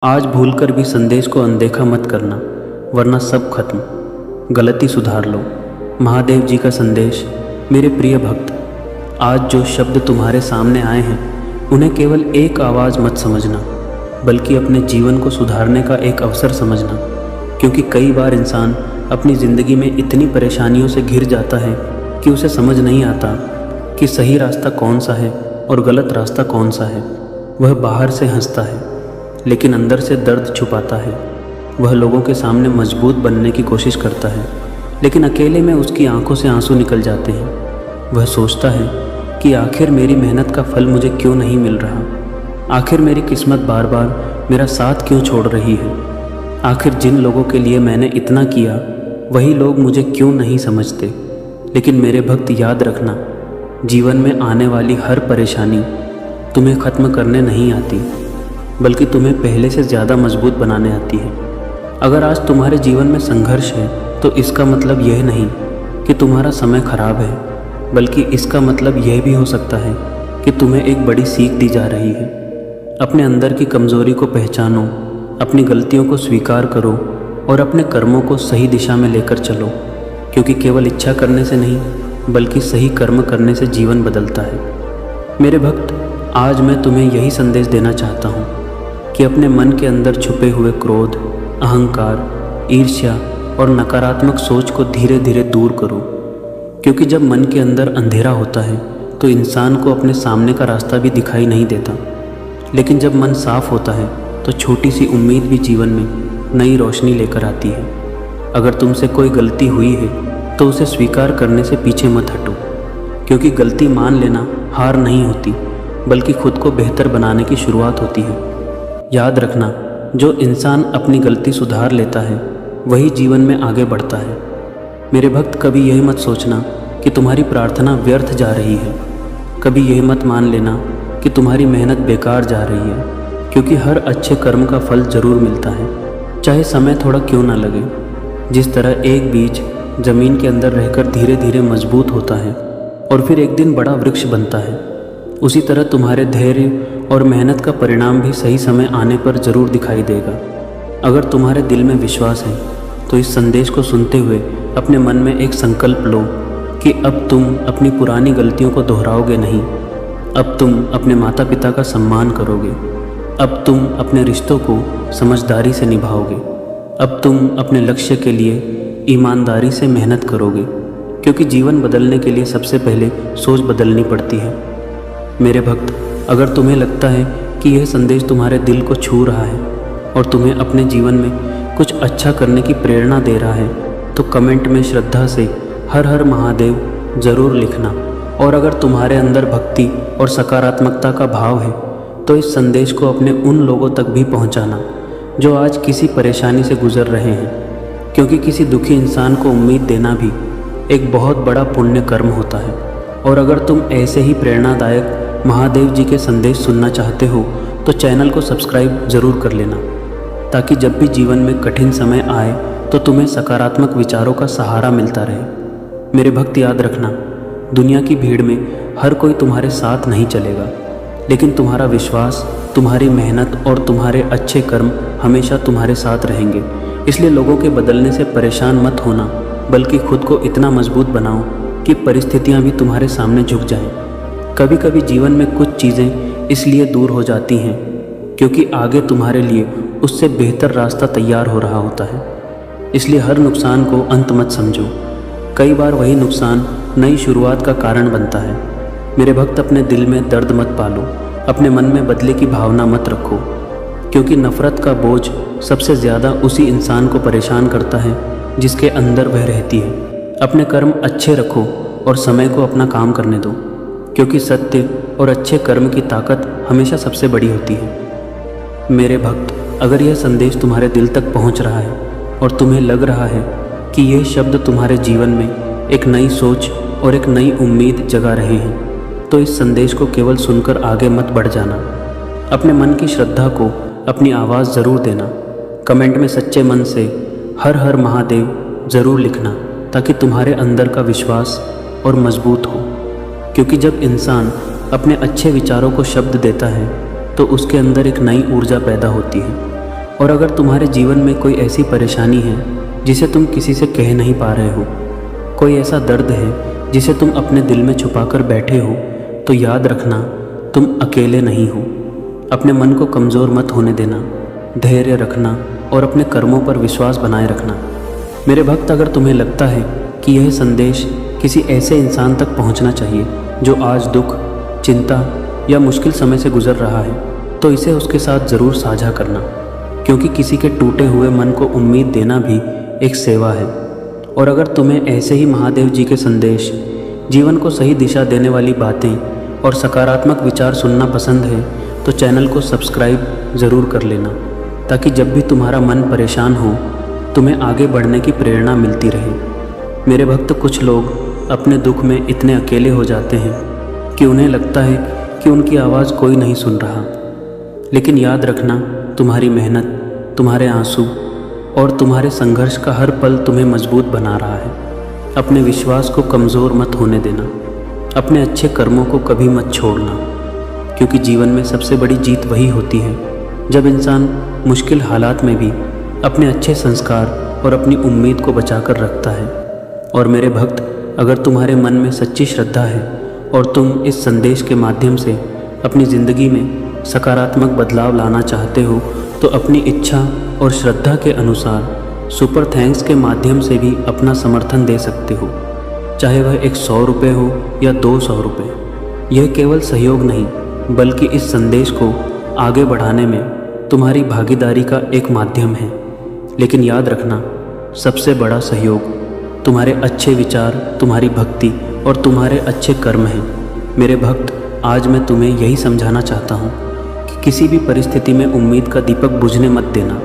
आज भूलकर भी संदेश को अनदेखा मत करना, वरना सब खत्म। गलती सुधार लो। महादेव जी का संदेश। मेरे प्रिय भक्त, आज जो शब्द तुम्हारे सामने आए हैं उन्हें केवल एक आवाज़ मत समझना, बल्कि अपने जीवन को सुधारने का एक अवसर समझना। क्योंकि कई बार इंसान अपनी ज़िंदगी में इतनी परेशानियों से घिर जाता है कि उसे समझ नहीं आता कि सही रास्ता कौन सा है और गलत रास्ता कौन सा है। वह बाहर से हंसता है लेकिन अंदर से दर्द छुपाता है। वह लोगों के सामने मजबूत बनने की कोशिश करता है, लेकिन अकेले में उसकी आंखों से आंसू निकल जाते हैं। वह सोचता है कि आखिर मेरी मेहनत का फल मुझे क्यों नहीं मिल रहा, आखिर मेरी किस्मत बार बार मेरा साथ क्यों छोड़ रही है, आखिर जिन लोगों के लिए मैंने इतना किया वही लोग मुझे क्यों नहीं समझते। लेकिन मेरे भक्त, याद रखना, जीवन में आने वाली हर परेशानी तुम्हें ख़त्म करने नहीं आती, बल्कि तुम्हें पहले से ज़्यादा मजबूत बनाने आती है। अगर आज तुम्हारे जीवन में संघर्ष है तो इसका मतलब यह नहीं कि तुम्हारा समय खराब है, बल्कि इसका मतलब यह भी हो सकता है कि तुम्हें एक बड़ी सीख दी जा रही है। अपने अंदर की कमज़ोरी को पहचानो, अपनी गलतियों को स्वीकार करो और अपने कर्मों को सही दिशा में लेकर चलो। क्योंकि केवल इच्छा करने से नहीं, बल्कि सही कर्म करने से जीवन बदलता है। मेरे भक्त, आज मैं तुम्हें यही संदेश देना चाहता हूँ कि अपने मन के अंदर छुपे हुए क्रोध, अहंकार, ईर्ष्या और नकारात्मक सोच को धीरे धीरे दूर करो। क्योंकि जब मन के अंदर अंधेरा होता है तो इंसान को अपने सामने का रास्ता भी दिखाई नहीं देता, लेकिन जब मन साफ होता है तो छोटी सी उम्मीद भी जीवन में नई रोशनी लेकर आती है। अगर तुमसे कोई गलती हुई है तो उसे स्वीकार करने से पीछे मत हटो, क्योंकि गलती मान लेना हार नहीं होती, बल्कि खुद को बेहतर बनाने की शुरुआत होती है। याद रखना, जो इंसान अपनी गलती सुधार लेता है वही जीवन में आगे बढ़ता है। मेरे भक्त, कभी यह मत सोचना कि तुम्हारी प्रार्थना व्यर्थ जा रही है। कभी यह मत मान लेना कि तुम्हारी मेहनत बेकार जा रही है, क्योंकि हर अच्छे कर्म का फल जरूर मिलता है, चाहे समय थोड़ा क्यों ना लगे। जिस तरह एक बीज ज़मीन के अंदर रहकर धीरे धीरे मजबूत होता है और फिर एक दिन बड़ा वृक्ष बनता है, उसी तरह तुम्हारे धैर्य और मेहनत का परिणाम भी सही समय आने पर ज़रूर दिखाई देगा। अगर तुम्हारे दिल में विश्वास है तो इस संदेश को सुनते हुए अपने मन में एक संकल्प लो कि अब तुम अपनी पुरानी गलतियों को दोहराओगे नहीं। अब तुम अपने माता पिता का सम्मान करोगे। अब तुम अपने रिश्तों को समझदारी से निभाओगे। अब तुम अपने लक्ष्य के लिए ईमानदारी से मेहनत करोगे, क्योंकि जीवन बदलने के लिए सबसे पहले सोच बदलनी पड़ती है। मेरे भक्त, अगर तुम्हें लगता है कि यह संदेश तुम्हारे दिल को छू रहा है और तुम्हें अपने जीवन में कुछ अच्छा करने की प्रेरणा दे रहा है, तो कमेंट में श्रद्धा से हर हर महादेव ज़रूर लिखना। और अगर तुम्हारे अंदर भक्ति और सकारात्मकता का भाव है तो इस संदेश को अपने उन लोगों तक भी पहुंचाना जो आज किसी परेशानी से गुजर रहे हैं, क्योंकि किसी दुखी इंसान को उम्मीद देना भी एक बहुत बड़ा पुण्य कर्म होता है। और अगर तुम ऐसे ही प्रेरणादायक महादेव जी के संदेश सुनना चाहते हो तो चैनल को सब्सक्राइब ज़रूर कर लेना, ताकि जब भी जीवन में कठिन समय आए तो तुम्हें सकारात्मक विचारों का सहारा मिलता रहे। मेरे भक्त, याद रखना, दुनिया की भीड़ में हर कोई तुम्हारे साथ नहीं चलेगा, लेकिन तुम्हारा विश्वास, तुम्हारी मेहनत और तुम्हारे अच्छे कर्म हमेशा तुम्हारे साथ रहेंगे। इसलिए लोगों के बदलने से परेशान मत होना, बल्कि खुद को इतना मजबूत बनाओ कि परिस्थितियाँ भी तुम्हारे सामने झुक जाएं। कभी कभी जीवन में कुछ चीज़ें इसलिए दूर हो जाती हैं क्योंकि आगे तुम्हारे लिए उससे बेहतर रास्ता तैयार हो रहा होता है। इसलिए हर नुकसान को अंत मत समझो। कई बार वही नुकसान नई शुरुआत का कारण बनता है। मेरे भक्त, अपने दिल में दर्द मत पालो, अपने मन में बदले की भावना मत रखो, क्योंकि नफ़रत का बोझ सबसे ज़्यादा उसी इंसान को परेशान करता है जिसके अंदर वह रहती है। अपने कर्म अच्छे रखो और समय को अपना काम करने दो, क्योंकि सत्य और अच्छे कर्म की ताकत हमेशा सबसे बड़ी होती है। मेरे भक्त, अगर यह संदेश तुम्हारे दिल तक पहुंच रहा है और तुम्हें लग रहा है कि यह शब्द तुम्हारे जीवन में एक नई सोच और एक नई उम्मीद जगा रहे हैं, तो इस संदेश को केवल सुनकर आगे मत बढ़ जाना। अपने मन की श्रद्धा को अपनी आवाज़ ज़रूर देना। कमेंट में सच्चे मन से हर हर महादेव ज़रूर लिखना, ताकि तुम्हारे अंदर का विश्वास और मजबूत हो। क्योंकि जब इंसान अपने अच्छे विचारों को शब्द देता है तो उसके अंदर एक नई ऊर्जा पैदा होती है और अगर तुम्हारे जीवन में कोई ऐसी परेशानी है जिसे तुम किसी से कह नहीं पा रहे हो, कोई ऐसा दर्द है जिसे तुम अपने दिल में छुपाकर बैठे हो, तो याद रखना तुम अकेले नहीं हो। अपने मन को कमज़ोर मत होने देना, धैर्य रखना और अपने कर्मों पर विश्वास बनाए रखना। मेरे भक्त, अगर तुम्हें लगता है कि यह संदेश किसी ऐसे इंसान तक पहुंचना चाहिए जो आज दुख, चिंता या मुश्किल समय से गुजर रहा है, तो इसे उसके साथ ज़रूर साझा करना, क्योंकि किसी के टूटे हुए मन को उम्मीद देना भी एक सेवा है। और अगर तुम्हें ऐसे ही महादेव जी के संदेश, जीवन को सही दिशा देने वाली बातें और सकारात्मक विचार सुनना पसंद है, तो चैनल को सब्सक्राइब ज़रूर कर लेना, ताकि जब भी तुम्हारा मन परेशान हो, तुम्हें आगे बढ़ने की प्रेरणा मिलती रहे। मेरे भक्त, कुछ लोग अपने दुख में इतने अकेले हो जाते हैं कि उन्हें लगता है कि उनकी आवाज़ कोई नहीं सुन रहा। लेकिन याद रखना, तुम्हारी मेहनत, तुम्हारे आंसू और तुम्हारे संघर्ष का हर पल तुम्हें मजबूत बना रहा है। अपने विश्वास को कमज़ोर मत होने देना, अपने अच्छे कर्मों को कभी मत छोड़ना, क्योंकि जीवन में सबसे बड़ी जीत वही होती है जब इंसान मुश्किल हालात में भी अपने अच्छे संस्कार और अपनी उम्मीद को बचाकर रखता है। और मेरे भक्त, अगर तुम्हारे मन में सच्ची श्रद्धा है और तुम इस संदेश के माध्यम से अपनी ज़िंदगी में सकारात्मक बदलाव लाना चाहते हो, तो अपनी इच्छा और श्रद्धा के अनुसार सुपर थैंक्स के माध्यम से भी अपना समर्थन दे सकते हो, चाहे वह 100 रुपये हो या 200 रुपये। यह केवल सहयोग नहीं, बल्कि इस संदेश को आगे बढ़ाने में तुम्हारी भागीदारी का एक माध्यम है। लेकिन याद रखना, सबसे बड़ा सहयोग तुम्हारे अच्छे विचार, तुम्हारी भक्ति और तुम्हारे अच्छे कर्म हैं। मेरे भक्त, आज मैं तुम्हें यही समझाना चाहता हूँ कि किसी भी परिस्थिति में उम्मीद का दीपक बुझने मत देना,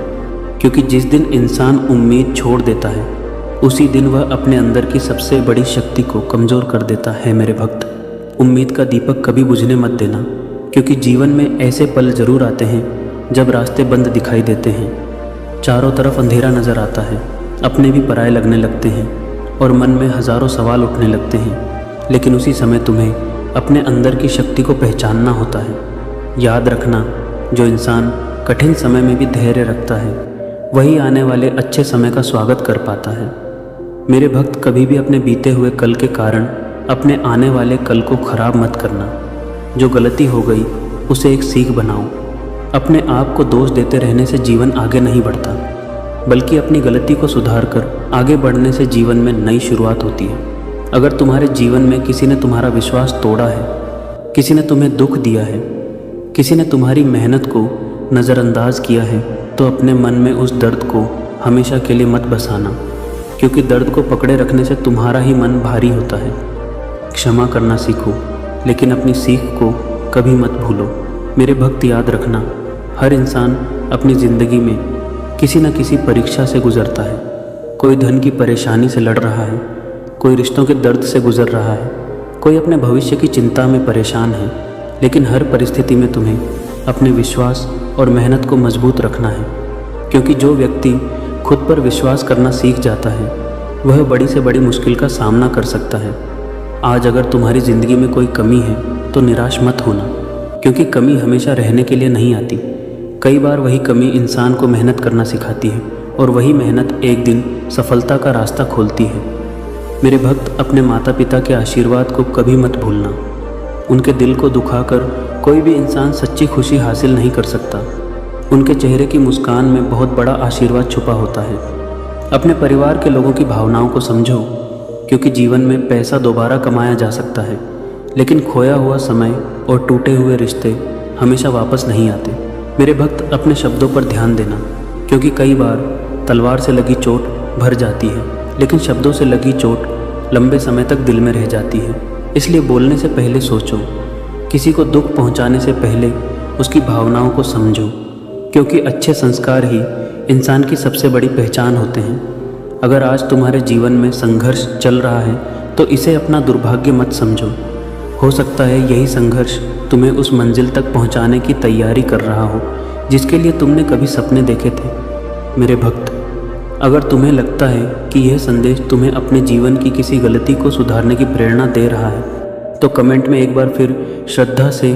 क्योंकि जिस दिन इंसान उम्मीद छोड़ देता है, उसी दिन वह अपने अंदर की सबसे बड़ी शक्ति को कमज़ोर कर देता है। मेरे भक्त, उम्मीद का दीपक कभी बुझने मत देना, क्योंकि जीवन में ऐसे पल ज़रूर आते हैं जब रास्ते बंद दिखाई देते हैं, चारों तरफ अंधेरा नज़र आता है, अपने भी पराये लगने लगते हैं और मन में हज़ारों सवाल उठने लगते हैं। लेकिन उसी समय तुम्हें अपने अंदर की शक्ति को पहचानना होता है। याद रखना, जो इंसान कठिन समय में भी धैर्य रखता है, वही आने वाले अच्छे समय का स्वागत कर पाता है। मेरे भक्त, कभी भी अपने बीते हुए कल के कारण अपने आने वाले कल को खराब मत करना। जो गलती हो गई उसे एक सीख बनाओ। अपने आप को दोष देते रहने से जीवन आगे नहीं बढ़ता, बल्कि अपनी गलती को सुधार कर आगे बढ़ने से जीवन में नई शुरुआत होती है। अगर तुम्हारे जीवन में किसी ने तुम्हारा विश्वास तोड़ा है, किसी ने तुम्हें दुख दिया है, किसी ने तुम्हारी मेहनत को नज़रअंदाज किया है, तो अपने मन में उस दर्द को हमेशा के लिए मत बसाना, क्योंकि दर्द को पकड़े रखने से तुम्हारा ही मन भारी होता है। क्षमा करना सीखो, लेकिन अपनी सीख को कभी मत भूलो। मेरे भक्त, याद रखना, हर इंसान अपनी ज़िंदगी में किसी न किसी परीक्षा से गुजरता है। कोई धन की परेशानी से लड़ रहा है, कोई रिश्तों के दर्द से गुजर रहा है, कोई अपने भविष्य की चिंता में परेशान है। लेकिन हर परिस्थिति में तुम्हें अपने विश्वास और मेहनत को मजबूत रखना है, क्योंकि जो व्यक्ति खुद पर विश्वास करना सीख जाता है, वह बड़ी से बड़ी मुश्किल का सामना कर सकता है। आज अगर तुम्हारी ज़िंदगी में कोई कमी है, तो निराश मत होना, क्योंकि कमी हमेशा रहने के लिए नहीं आती। कई बार वही कमी इंसान को मेहनत करना सिखाती है, और वही मेहनत एक दिन सफलता का रास्ता खोलती है। मेरे भक्त, अपने माता पिता के आशीर्वाद को कभी मत भूलना। उनके दिल को दुखाकर कोई भी इंसान सच्ची खुशी हासिल नहीं कर सकता। उनके चेहरे की मुस्कान में बहुत बड़ा आशीर्वाद छुपा होता है। अपने परिवार के लोगों की भावनाओं को समझो, क्योंकि जीवन में पैसा दोबारा कमाया जा सकता है, लेकिन खोया हुआ समय और टूटे हुए रिश्ते हमेशा वापस नहीं आते। मेरे भक्त, अपने शब्दों पर ध्यान देना, क्योंकि कई बार तलवार से लगी चोट भर जाती है, लेकिन शब्दों से लगी चोट लंबे समय तक दिल में रह जाती है। इसलिए बोलने से पहले सोचो, किसी को दुख पहुंचाने से पहले उसकी भावनाओं को समझो, क्योंकि अच्छे संस्कार ही इंसान की सबसे बड़ी पहचान होते हैं। अगर आज तुम्हारे जीवन में संघर्ष चल रहा है, तो इसे अपना दुर्भाग्य मत समझो। हो सकता है यही संघर्ष तुम्हें उस मंजिल तक पहुंचाने की तैयारी कर रहा हो जिसके लिए तुमने कभी सपने देखे थे। मेरे भक्त, अगर तुम्हें लगता है कि यह संदेश तुम्हें अपने जीवन की किसी गलती को सुधारने की प्रेरणा दे रहा है, तो कमेंट में एक बार फिर श्रद्धा से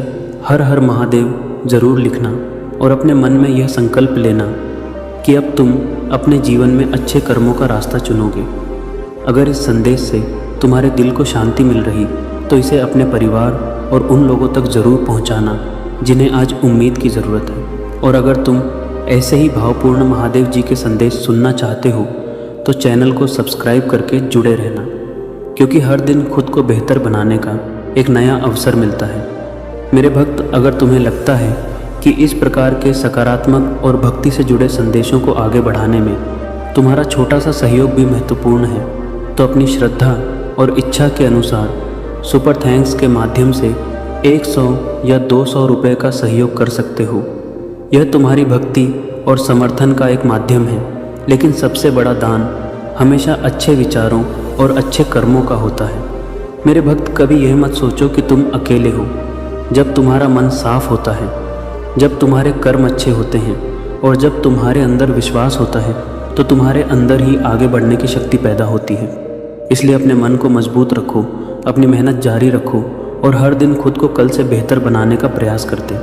हर हर महादेव ज़रूर लिखना और अपने मन में यह संकल्प लेना कि अब तुम अपने जीवन में अच्छे कर्मों का रास्ता चुनोगे। अगर इस संदेश से तुम्हारे दिल को शांति मिल रही तो इसे अपने परिवार और उन लोगों तक ज़रूर पहुंचाना जिन्हें आज उम्मीद की ज़रूरत है। और अगर तुम ऐसे ही भावपूर्ण महादेव जी के संदेश सुनना चाहते हो तो चैनल को सब्सक्राइब करके जुड़े रहना, क्योंकि हर दिन खुद को बेहतर बनाने का एक नया अवसर मिलता है। मेरे भक्त, अगर तुम्हें लगता है कि इस प्रकार के सकारात्मक और भक्ति से जुड़े संदेशों को आगे बढ़ाने में तुम्हारा छोटा सा सहयोग भी महत्वपूर्ण है, तो अपनी श्रद्धा और इच्छा के अनुसार सुपर थैंक्स के माध्यम से 100 या 200 रुपये का सहयोग कर सकते हो। यह तुम्हारी भक्ति और समर्थन का एक माध्यम है, लेकिन सबसे बड़ा दान हमेशा अच्छे विचारों और अच्छे कर्मों का होता है। मेरे भक्त, कभी यह मत सोचो कि तुम अकेले हो। जब तुम्हारा मन साफ होता है, जब तुम्हारे कर्म अच्छे होते हैं और जब तुम्हारे अंदर विश्वास होता है तो तुम्हारे अंदर ही आगे बढ़ने की शक्ति पैदा होती है। इसलिए अपने मन को मजबूत रखो, अपनी मेहनत जारी रखो और हर दिन खुद को कल से बेहतर बनाने का प्रयास करते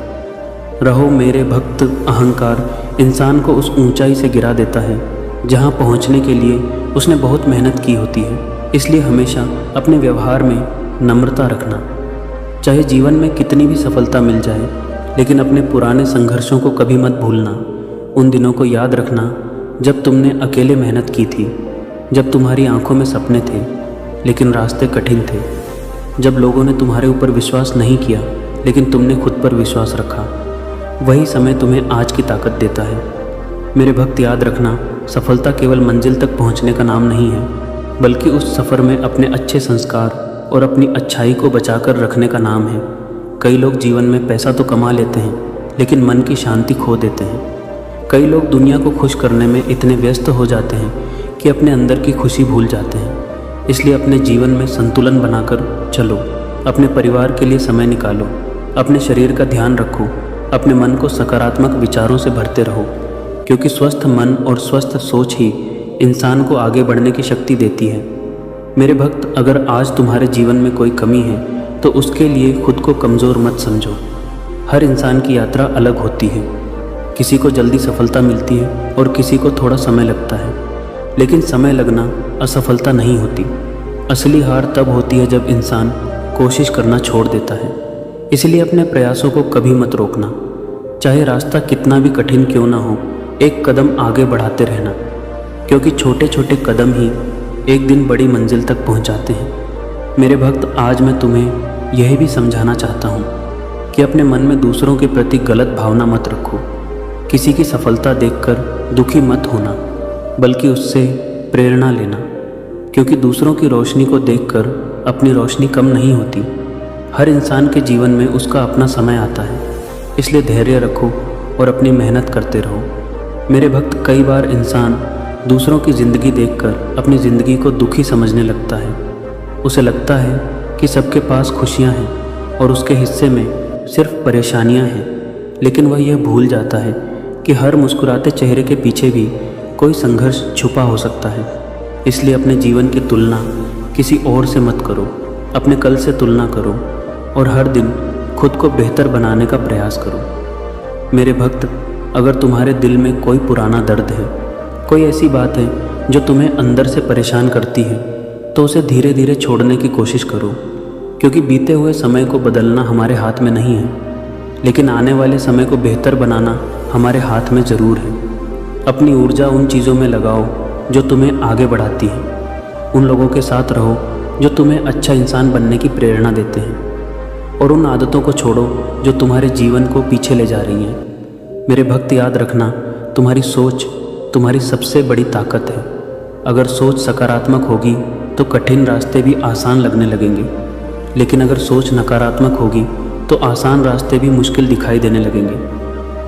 रहो। मेरे भक्त, अहंकार इंसान को उस ऊंचाई से गिरा देता है जहां पहुंचने के लिए उसने बहुत मेहनत की होती है। इसलिए हमेशा अपने व्यवहार में नम्रता रखना। चाहे जीवन में कितनी भी सफलता मिल जाए, लेकिन अपने पुराने संघर्षों को कभी मत भूलना। उन दिनों को याद रखना जब तुमने अकेले मेहनत की थी, जब तुम्हारी आंखों में सपने थे लेकिन रास्ते कठिन थे, जब लोगों ने तुम्हारे ऊपर विश्वास नहीं किया लेकिन तुमने खुद पर विश्वास रखा। वही समय तुम्हें आज की ताकत देता है। मेरे भक्त, याद रखना, सफलता केवल मंजिल तक पहुंचने का नाम नहीं है, बल्कि उस सफ़र में अपने अच्छे संस्कार और अपनी अच्छाई को बचाकर रखने का नाम है। कई लोग जीवन में पैसा तो कमा लेते हैं, लेकिन मन की शांति खो देते हैं। कई लोग दुनिया को खुश करने में इतने व्यस्त हो जाते हैं कि अपने अंदर की खुशी भूल जाते हैं। इसलिए अपने जीवन में संतुलन बनाकर चलो। अपने परिवार के लिए समय निकालो, अपने शरीर का ध्यान रखो, अपने मन को सकारात्मक विचारों से भरते रहो, क्योंकि स्वस्थ मन और स्वस्थ सोच ही इंसान को आगे बढ़ने की शक्ति देती है। मेरे भक्त, अगर आज तुम्हारे जीवन में कोई कमी है तो उसके लिए खुद को कमज़ोर मत समझो। हर इंसान की यात्रा अलग होती है। किसी को जल्दी सफलता मिलती है और किसी को थोड़ा समय लगता है, लेकिन समय लगना असफलता नहीं होती। असली हार तब होती है जब इंसान कोशिश करना छोड़ देता है। इसलिए अपने प्रयासों को कभी मत रोकना। चाहे रास्ता कितना भी कठिन क्यों ना हो, एक कदम आगे बढ़ाते रहना, क्योंकि छोटे छोटे कदम ही एक दिन बड़ी मंजिल तक पहुंचाते हैं। मेरे भक्त, आज मैं तुम्हें यह भी समझाना चाहता हूँ कि अपने मन में दूसरों के प्रति गलत भावना मत रखो। किसी की सफलता देखकर दुखी मत होना, बल्कि उससे प्रेरणा लेना, क्योंकि दूसरों की रोशनी को देखकर अपनी रोशनी कम नहीं होती। हर इंसान के जीवन में उसका अपना समय आता है, इसलिए धैर्य रखो और अपनी मेहनत करते रहो। मेरे भक्त, कई बार इंसान दूसरों की ज़िंदगी देखकर अपनी ज़िंदगी को दुखी समझने लगता है। उसे लगता है कि सबके पास खुशियाँ हैं और उसके हिस्से में सिर्फ परेशानियाँ हैं, लेकिन वह यह भूल जाता है कि हर मुस्कुराते चेहरे के पीछे भी कोई संघर्ष छुपा हो सकता है। इसलिए अपने जीवन की तुलना किसी और से मत करो, अपने कल से तुलना करो और हर दिन खुद को बेहतर बनाने का प्रयास करो। मेरे भक्त, अगर तुम्हारे दिल में कोई पुराना दर्द है, कोई ऐसी बात है जो तुम्हें अंदर से परेशान करती है, तो उसे धीरे धीरे छोड़ने की कोशिश करो, क्योंकि बीते हुए समय को बदलना हमारे हाथ में नहीं है, लेकिन आने वाले समय को बेहतर बनाना हमारे हाथ में ज़रूर है। अपनी ऊर्जा उन चीज़ों में लगाओ जो तुम्हें आगे बढ़ाती हैं। उन लोगों के साथ रहो जो तुम्हें अच्छा इंसान बनने की प्रेरणा देते हैं, और उन आदतों को छोड़ो जो तुम्हारे जीवन को पीछे ले जा रही हैं। मेरे भक्त, याद रखना, तुम्हारी सोच तुम्हारी सबसे बड़ी ताकत है। अगर सोच सकारात्मक होगी तो कठिन रास्ते भी आसान लगने लगेंगे, लेकिन अगर सोच नकारात्मक होगी तो आसान रास्ते भी मुश्किल दिखाई देने लगेंगे।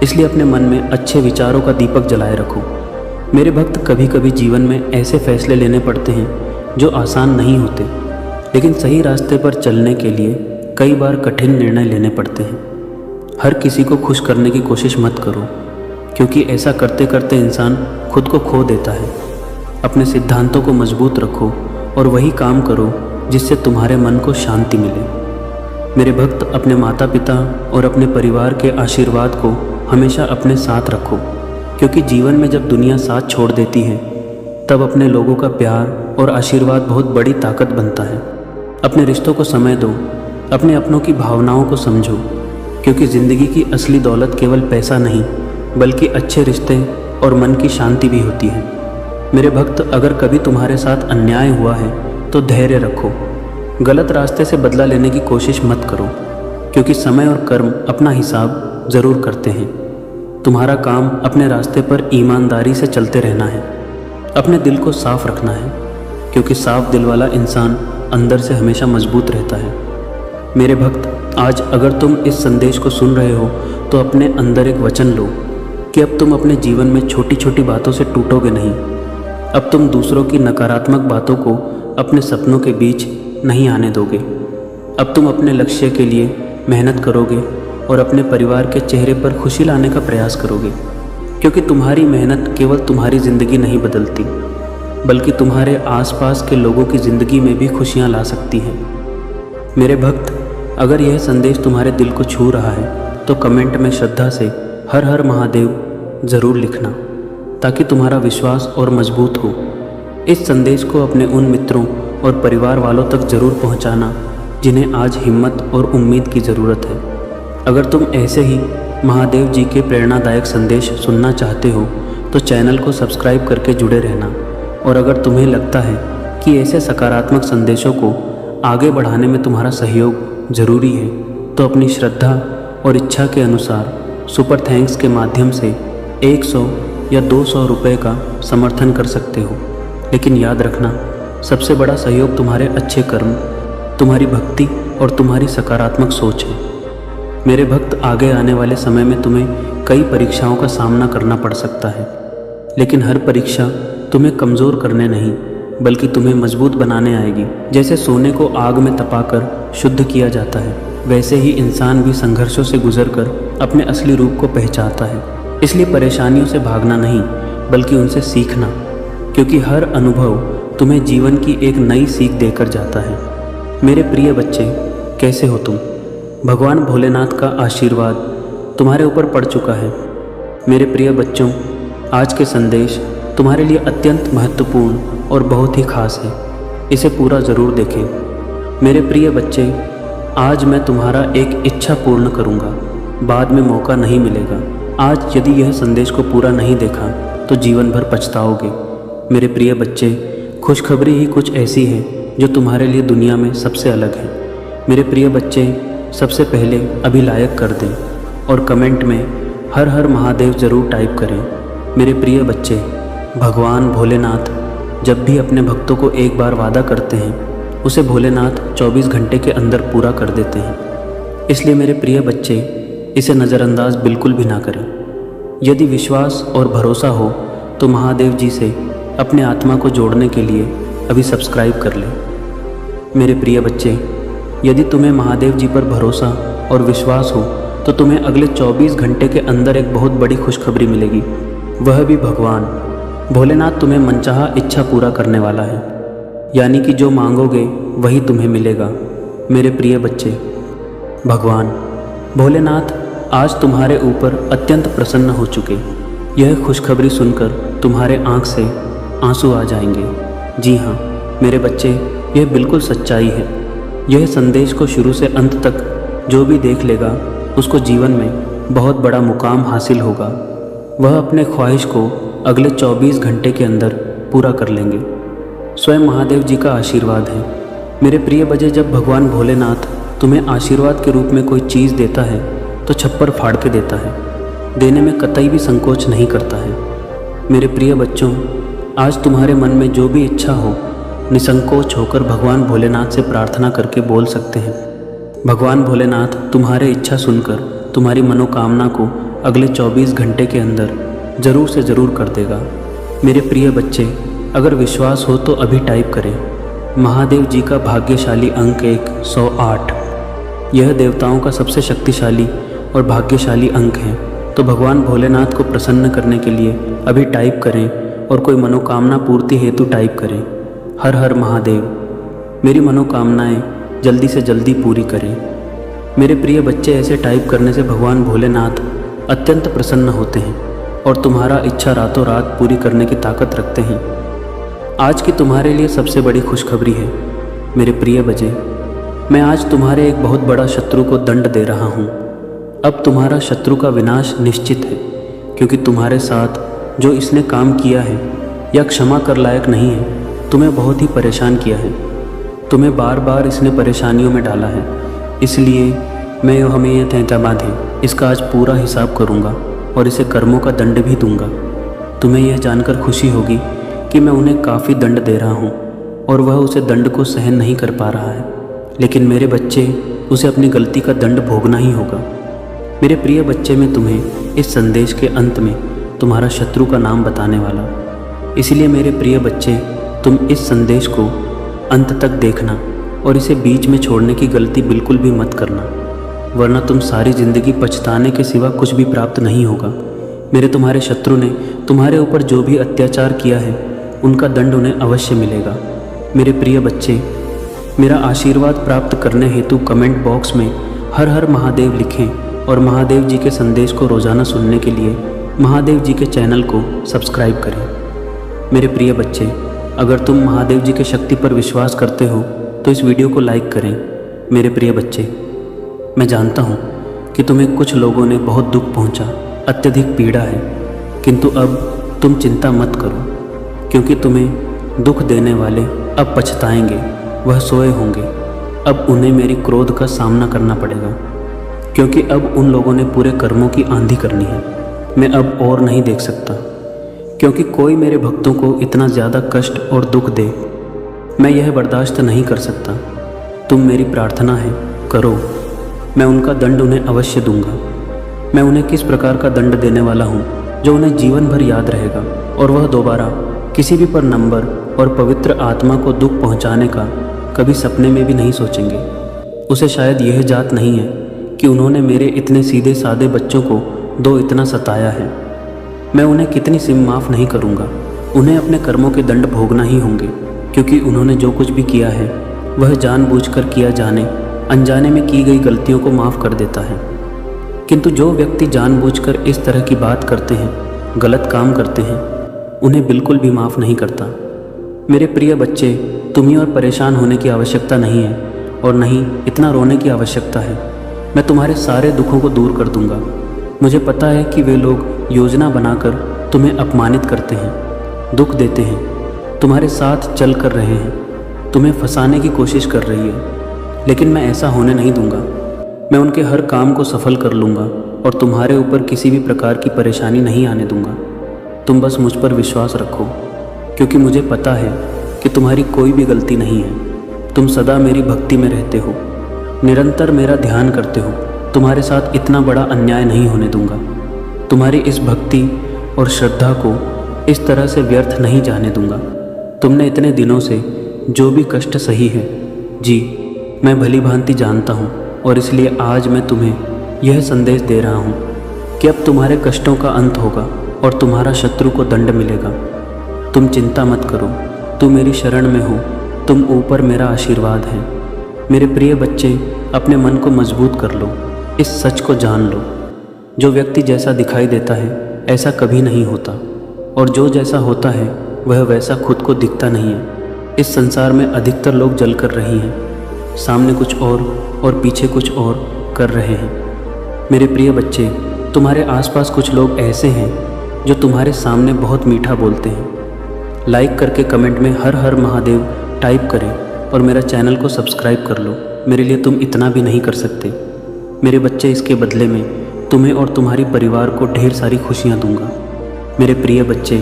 इसलिए अपने मन में अच्छे विचारों का दीपक जलाए रखो। मेरे भक्त, कभी कभी जीवन में ऐसे फैसले लेने पड़ते हैं जो आसान नहीं होते, लेकिन सही रास्ते पर चलने के लिए कई बार कठिन निर्णय लेने पड़ते हैं। हर किसी को खुश करने की कोशिश मत करो, क्योंकि ऐसा करते करते इंसान खुद को खो देता है। अपने सिद्धांतों को मजबूत रखो और वही काम करो जिससे तुम्हारे मन को शांति मिले। मेरे भक्त, अपने माता पिता और अपने परिवार के आशीर्वाद को हमेशा अपने साथ रखो। क्योंकि जीवन में जब दुनिया साथ छोड़ देती है तब अपने लोगों का प्यार और आशीर्वाद बहुत बड़ी ताकत बनता है। अपने रिश्तों को समय दो, अपने अपनों की भावनाओं को समझो, क्योंकि ज़िंदगी की असली दौलत केवल पैसा नहीं बल्कि अच्छे रिश्ते और मन की शांति भी होती है। मेरे भक्त, अगर कभी तुम्हारे साथ अन्याय हुआ है तो धैर्य रखो। गलत रास्ते से बदला लेने की कोशिश मत करो, क्योंकि समय और कर्म अपना हिसाब ज़रूर करते हैं। तुम्हारा काम अपने रास्ते पर ईमानदारी से चलते रहना है। अपने दिल को साफ रखना है, क्योंकि साफ दिल वाला इंसान अंदर से हमेशा मजबूत रहता है। मेरे भक्त, आज अगर तुम इस संदेश को सुन रहे हो तो अपने अंदर एक वचन लो कि अब तुम अपने जीवन में छोटी छोटी बातों से टूटोगे नहीं। अब तुम दूसरों की नकारात्मक बातों को अपने सपनों के बीच नहीं आने दोगे। अब तुम अपने लक्ष्य के लिए मेहनत करोगे और अपने परिवार के चेहरे पर खुशी लाने का प्रयास करोगे, क्योंकि तुम्हारी मेहनत केवल तुम्हारी ज़िंदगी नहीं बदलती बल्कि तुम्हारे आसपास के लोगों की ज़िंदगी में भी खुशियाँ ला सकती है। मेरे भक्त, अगर यह संदेश तुम्हारे दिल को छू रहा है तो कमेंट में श्रद्धा से हर हर महादेव ज़रूर लिखना, ताकि तुम्हारा विश्वास और मजबूत हो। इस संदेश को अपने उन मित्रों और परिवार वालों तक ज़रूर पहुंचाना जिन्हें आज हिम्मत और उम्मीद की ज़रूरत है। अगर तुम ऐसे ही महादेव जी के प्रेरणादायक संदेश सुनना चाहते हो तो चैनल को सब्सक्राइब करके जुड़े रहना। और अगर तुम्हें लगता है कि ऐसे सकारात्मक संदेशों को आगे बढ़ाने में तुम्हारा सहयोग ज़रूरी है तो अपनी श्रद्धा और इच्छा के अनुसार सुपर थैंक्स के माध्यम से 100 या 200 रुपये का समर्थन कर सकते हो। लेकिन याद रखना, सबसे बड़ा सहयोग तुम्हारे अच्छे कर्म, तुम्हारी भक्ति और तुम्हारी सकारात्मक सोच है। मेरे भक्त, आगे आने वाले समय में तुम्हें कई परीक्षाओं का सामना करना पड़ सकता है, लेकिन हर परीक्षा तुम्हें कमज़ोर करने नहीं बल्कि तुम्हें मजबूत बनाने आएगी। जैसे सोने को आग में तपाकर शुद्ध किया जाता है, वैसे ही इंसान भी संघर्षों से गुजरकर अपने असली रूप को पहचानता है। इसलिए परेशानियों से भागना नहीं बल्कि उनसे सीखना, क्योंकि हर अनुभव तुम्हें जीवन की एक नई सीख देकर जाता है। मेरे प्रिय बच्चे, कैसे हो तुम? भगवान भोलेनाथ का आशीर्वाद तुम्हारे ऊपर पड़ चुका है। मेरे प्रिय बच्चों, आज के संदेश तुम्हारे लिए अत्यंत महत्वपूर्ण और बहुत ही खास है। इसे पूरा ज़रूर देखें। मेरे प्रिय बच्चे, आज मैं तुम्हारा एक इच्छा पूर्ण करूँगा, बाद में मौका नहीं मिलेगा। आज यदि यह संदेश को पूरा नहीं देखा तो जीवन भर पछताओगे। मेरे प्रिय बच्चे, खुशखबरी ही कुछ ऐसी है जो तुम्हारे लिए दुनिया में सबसे अलग है। मेरे प्रिय बच्चे, सबसे पहले अभी लाइक कर दें और कमेंट में हर हर महादेव ज़रूर टाइप करें। मेरे प्रिय बच्चे, भगवान भोलेनाथ जब भी अपने भक्तों को एक बार वादा करते हैं उसे भोलेनाथ 24 घंटे के अंदर पूरा कर देते हैं। इसलिए मेरे प्रिय बच्चे, इसे नज़रअंदाज बिल्कुल भी ना करें। यदि विश्वास और भरोसा हो तो महादेव जी से अपने आत्मा को जोड़ने के लिए अभी सब्सक्राइब कर लें। मेरे प्रिय बच्चे, यदि तुम्हें महादेव जी पर भरोसा और विश्वास हो तो तुम्हें अगले 24 घंटे के अंदर एक बहुत बड़ी खुशखबरी मिलेगी, वह भी भगवान भोलेनाथ तुम्हें मनचाहा इच्छा पूरा करने वाला है। यानी कि जो मांगोगे वही तुम्हें मिलेगा। मेरे प्रिय बच्चे, भगवान भोलेनाथ आज तुम्हारे ऊपर अत्यंत प्रसन्न हो चुके। यह खुशखबरी सुनकर तुम्हारे आँख से आंसू आ जाएंगे। जी हाँ मेरे बच्चे, यह बिल्कुल सच्चाई है। यह संदेश को शुरू से अंत तक जो भी देख लेगा उसको जीवन में बहुत बड़ा मुकाम हासिल होगा। वह अपने ख्वाहिश को अगले 24 घंटे के अंदर पूरा कर लेंगे। स्वयं महादेव जी का आशीर्वाद है। मेरे प्रिय बच्चे, जब भगवान भोलेनाथ तुम्हें आशीर्वाद के रूप में कोई चीज़ देता है तो छप्पर फाड़ के देता है, देने में कतई भी संकोच नहीं करता है। मेरे प्रिय बच्चों, आज तुम्हारे मन में जो भी इच्छा हो निसंकोच होकर भगवान भोलेनाथ से प्रार्थना करके बोल सकते हैं। भगवान भोलेनाथ तुम्हारे इच्छा सुनकर तुम्हारी मनोकामना को अगले 24 घंटे के अंदर ज़रूर से ज़रूर कर देगा। मेरे प्रिय बच्चे, अगर विश्वास हो तो अभी टाइप करें महादेव जी का भाग्यशाली अंक 108। यह देवताओं का सबसे शक्तिशाली और भाग्यशाली अंक है। तो भगवान भोलेनाथ को प्रसन्न करने के लिए अभी टाइप करें और कोई मनोकामना पूर्ति हेतु टाइप करें हर हर महादेव। मेरी मनोकामनाएं जल्दी से जल्दी पूरी करें। मेरे प्रिय बच्चे, ऐसे टाइप करने से भगवान भोलेनाथ अत्यंत प्रसन्न होते हैं और तुम्हारा इच्छा रातों रात पूरी करने की ताकत रखते हैं। आज की तुम्हारे लिए सबसे बड़ी खुशखबरी है मेरे प्रिय बच्चे। मैं आज तुम्हारे एक बहुत बड़ा शत्रु को दंड दे रहा हूँ। अब तुम्हारा शत्रु का विनाश निश्चित है, क्योंकि तुम्हारे साथ जो इसने काम किया है या क्षमा कर लायक नहीं है, तुम्हें बहुत ही परेशान किया है। तुम्हें बार बार इसने परेशानियों में डाला है, इसलिए मैं हमें यह तहता बांधे इसका आज पूरा हिसाब करूँगा और इसे कर्मों का दंड भी दूंगा। तुम्हें यह जानकर खुशी होगी कि मैं उन्हें काफ़ी दंड दे रहा हूँ और वह उसे दंड को सहन नहीं कर पा रहा है, लेकिन मेरे बच्चे उसे अपनी गलती का दंड भोगना ही होगा। मेरे प्रिय बच्चे, मैं तुम्हें इस संदेश के अंत में तुम्हारा शत्रु का नाम बताने वाला, इसलिए मेरे प्रिय बच्चे तुम इस संदेश को अंत तक देखना और इसे बीच में छोड़ने की गलती बिल्कुल भी मत करना, वरना तुम सारी ज़िंदगी पछताने के सिवा कुछ भी प्राप्त नहीं होगा। मेरे तुम्हारे शत्रु ने तुम्हारे ऊपर जो भी अत्याचार किया है उनका दंड उन्हें अवश्य मिलेगा। मेरे प्रिय बच्चे, मेरा आशीर्वाद प्राप्त करने हेतु कमेंट बॉक्स में हर हर महादेव लिखें और महादेव जी के संदेश को रोज़ाना सुनने के लिए महादेव जी के चैनल को सब्सक्राइब करें। मेरे प्रिय बच्चे, अगर तुम महादेव जी के शक्ति पर विश्वास करते हो तो इस वीडियो को लाइक करें। मेरे प्रिय बच्चे, मैं जानता हूँ कि तुम्हें कुछ लोगों ने बहुत दुख पहुँचा, अत्यधिक पीड़ा है, किंतु अब तुम चिंता मत करो, क्योंकि तुम्हें दुख देने वाले अब पछताएंगे, वह सोए होंगे। अब उन्हें मेरी क्रोध का सामना करना पड़ेगा, क्योंकि अब उन लोगों ने पूरे कर्मों की आंधी करनी है। मैं अब और नहीं देख सकता, क्योंकि कोई मेरे भक्तों को इतना ज़्यादा कष्ट और दुख दे, मैं यह बर्दाश्त नहीं कर सकता। तुम मेरी प्रार्थना है करो, मैं उनका दंड उन्हें अवश्य दूंगा। मैं उन्हें किस प्रकार का दंड देने वाला हूँ जो उन्हें जीवन भर याद रहेगा और वह दोबारा किसी भी पर नंबर और पवित्र आत्मा को दुख पहुँचाने का कभी सपने में भी नहीं सोचेंगे। उसे शायद यह जात नहीं है कि उन्होंने मेरे इतने सीधे सादे बच्चों को दो इतना सताया है। मैं उन्हें कितनी सिम माफ़ नहीं करूँगा। उन्हें अपने कर्मों के दंड भोगना ही होंगे, क्योंकि उन्होंने जो कुछ भी किया है वह जानबूझकर किया जाने अनजाने में की गई गलतियों को माफ़ कर देता है। किंतु जो व्यक्ति जानबूझकर इस तरह की बात करते हैं, गलत काम करते हैं, उन्हें बिल्कुल भी माफ़ नहीं करता। मेरे प्रिय बच्चे, तुम्हें और परेशान होने की आवश्यकता नहीं है और नहीं इतना रोने की आवश्यकता है। मैं तुम्हारे सारे दुखों को दूर कर दूंगा। मुझे पता है कि वे लोग योजना बनाकर तुम्हें अपमानित करते हैं, दुख देते हैं, तुम्हारे साथ चल कर रहे हैं, तुम्हें फंसाने की कोशिश कर रही है, लेकिन मैं ऐसा होने नहीं दूंगा। मैं उनके हर काम को सफल कर लूँगा और तुम्हारे ऊपर किसी भी प्रकार की परेशानी नहीं आने दूंगा। तुम बस मुझ पर विश्वास रखो, क्योंकि मुझे पता है कि तुम्हारी कोई भी गलती नहीं है। तुम सदा मेरी भक्ति में रहते हो, निरंतर मेरा ध्यान करते हो। तुम्हारे साथ इतना बड़ा अन्याय नहीं होने दूंगा। तुम्हारी इस भक्ति और श्रद्धा को इस तरह से व्यर्थ नहीं जाने दूंगा। तुमने इतने दिनों से जो भी कष्ट सही है, जी मैं भली भांति जानता हूँ, और इसलिए आज मैं तुम्हें यह संदेश दे रहा हूँ कि अब तुम्हारे कष्टों का अंत होगा और तुम्हारा शत्रु को दंड मिलेगा। तुम चिंता मत करो, तुम मेरी शरण में हो, तुम ऊपर मेरा आशीर्वाद है। मेरे प्रिय बच्चे, अपने मन को मजबूत कर लो, इस सच को जान लो, जो व्यक्ति जैसा दिखाई देता है ऐसा कभी नहीं होता, और जो जैसा होता है वह वैसा खुद को दिखता नहीं है। इस संसार में अधिकतर लोग जल कर रही हैं, सामने कुछ और पीछे कुछ और कर रहे हैं। मेरे प्रिय बच्चे, तुम्हारे आसपास कुछ लोग ऐसे हैं जो तुम्हारे सामने बहुत मीठा बोलते हैं। लाइक करके कमेंट में हर हर महादेव टाइप करें और मेरा चैनल को सब्सक्राइब कर लो। मेरे लिए तुम इतना भी नहीं कर सकते। मेरे बच्चे, इसके बदले में तुम्हें और तुम्हारी परिवार को ढेर सारी खुशियाँ दूंगा। मेरे प्रिय बच्चे,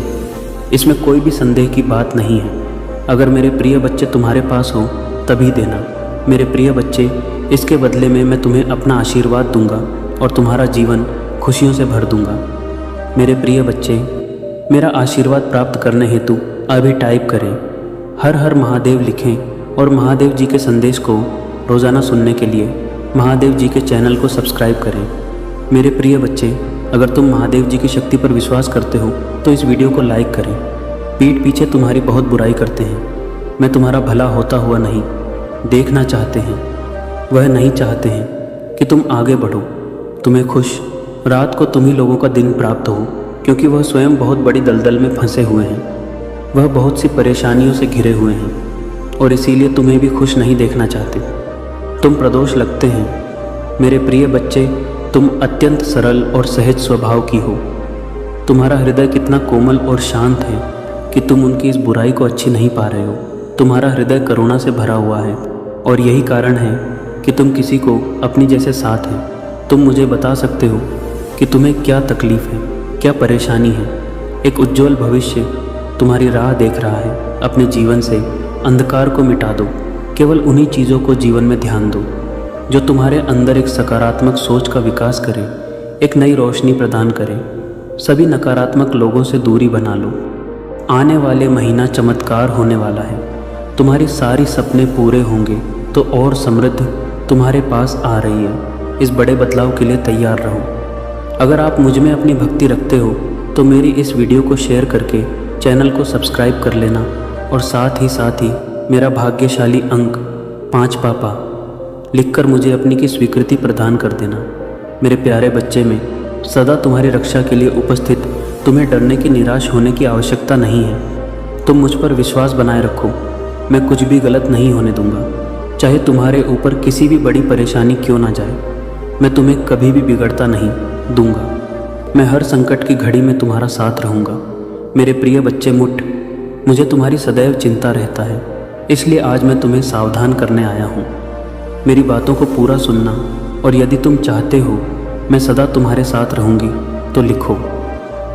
इसमें कोई भी संदेह की बात नहीं है। अगर मेरे प्रिय बच्चे तुम्हारे पास हो तभी देना। मेरे प्रिय बच्चे, इसके बदले में मैं तुम्हें अपना आशीर्वाद दूंगा और तुम्हारा जीवन खुशियों से भर दूंगा। मेरे प्रिय बच्चे, मेरा आशीर्वाद प्राप्त करने हेतु अभी टाइप करें, हर हर महादेव लिखें और महादेव जी के संदेश को रोज़ाना सुनने के लिए महादेव जी के चैनल को सब्सक्राइब करें। मेरे प्रिय बच्चे, अगर तुम महादेव जी की शक्ति पर विश्वास करते हो तो इस वीडियो को लाइक करें। पीठ पीछे तुम्हारी बहुत बुराई करते हैं, मैं तुम्हारा भला होता हुआ नहीं देखना चाहते हैं, वह नहीं चाहते हैं कि तुम आगे बढ़ो, तुम्हें खुश रात को तुम ही लोगों का दिन प्राप्त हो, क्योंकि वह स्वयं बहुत बड़ी दलदल में फंसे हुए हैं। वह बहुत सी परेशानियों से घिरे हुए हैं और इसीलिए तुम्हें भी खुश नहीं देखना चाहते। तुम प्रदोष लगते हैं। मेरे प्रिय बच्चे, तुम अत्यंत सरल और सहज स्वभाव की हो। तुम्हारा हृदय कितना कोमल और शांत है कि तुम उनकी इस बुराई को अच्छी नहीं पा रहे हो। तुम्हारा हृदय करुणा से भरा हुआ है और यही कारण है कि तुम किसी को अपनी जैसे साथ हैं। तुम मुझे बता सकते हो कि तुम्हें क्या तकलीफ़ है, क्या परेशानी है। एक उज्जवल भविष्य तुम्हारी राह देख रहा है। अपने जीवन से अंधकार को मिटा दो। केवल उन्हीं चीज़ों को जीवन में ध्यान दो जो तुम्हारे अंदर एक सकारात्मक सोच का विकास करे, एक नई रोशनी प्रदान करे। सभी नकारात्मक लोगों से दूरी बना लो। आने वाले महीना चमत्कार होने वाला है। तुम्हारी सारी सपने पूरे होंगे तो और समृद्ध तुम्हारे पास आ रही है। इस बड़े बदलाव के लिए तैयार रहो। अगर आप मुझ में अपनी भक्ति रखते हो तो मेरी इस वीडियो को शेयर करके चैनल को सब्सक्राइब कर लेना और साथ ही मेरा भाग्यशाली अंक 5 पापा लिखकर मुझे अपनी की स्वीकृति प्रदान कर देना। मेरे प्यारे बच्चे, में सदा तुम्हारी रक्षा के लिए उपस्थित। तुम्हें डरने की, निराश होने की आवश्यकता नहीं है। तुम मुझ पर विश्वास बनाए रखो। मैं कुछ भी गलत नहीं होने दूंगा, चाहे तुम्हारे ऊपर किसी भी बड़ी परेशानी क्यों ना जाए। मैं तुम्हें कभी भी बिगड़ता नहीं दूंगा। मैं हर संकट की घड़ी में तुम्हारा साथ रहूँगा। मेरे प्रिय बच्चे मुठ, मुझे तुम्हारी सदैव चिंता रहता है, इसलिए आज मैं तुम्हें सावधान करने आया हूँ। मेरी बातों को पूरा सुनना और यदि तुम चाहते हो मैं सदा तुम्हारे साथ रहूँगी तो लिखो,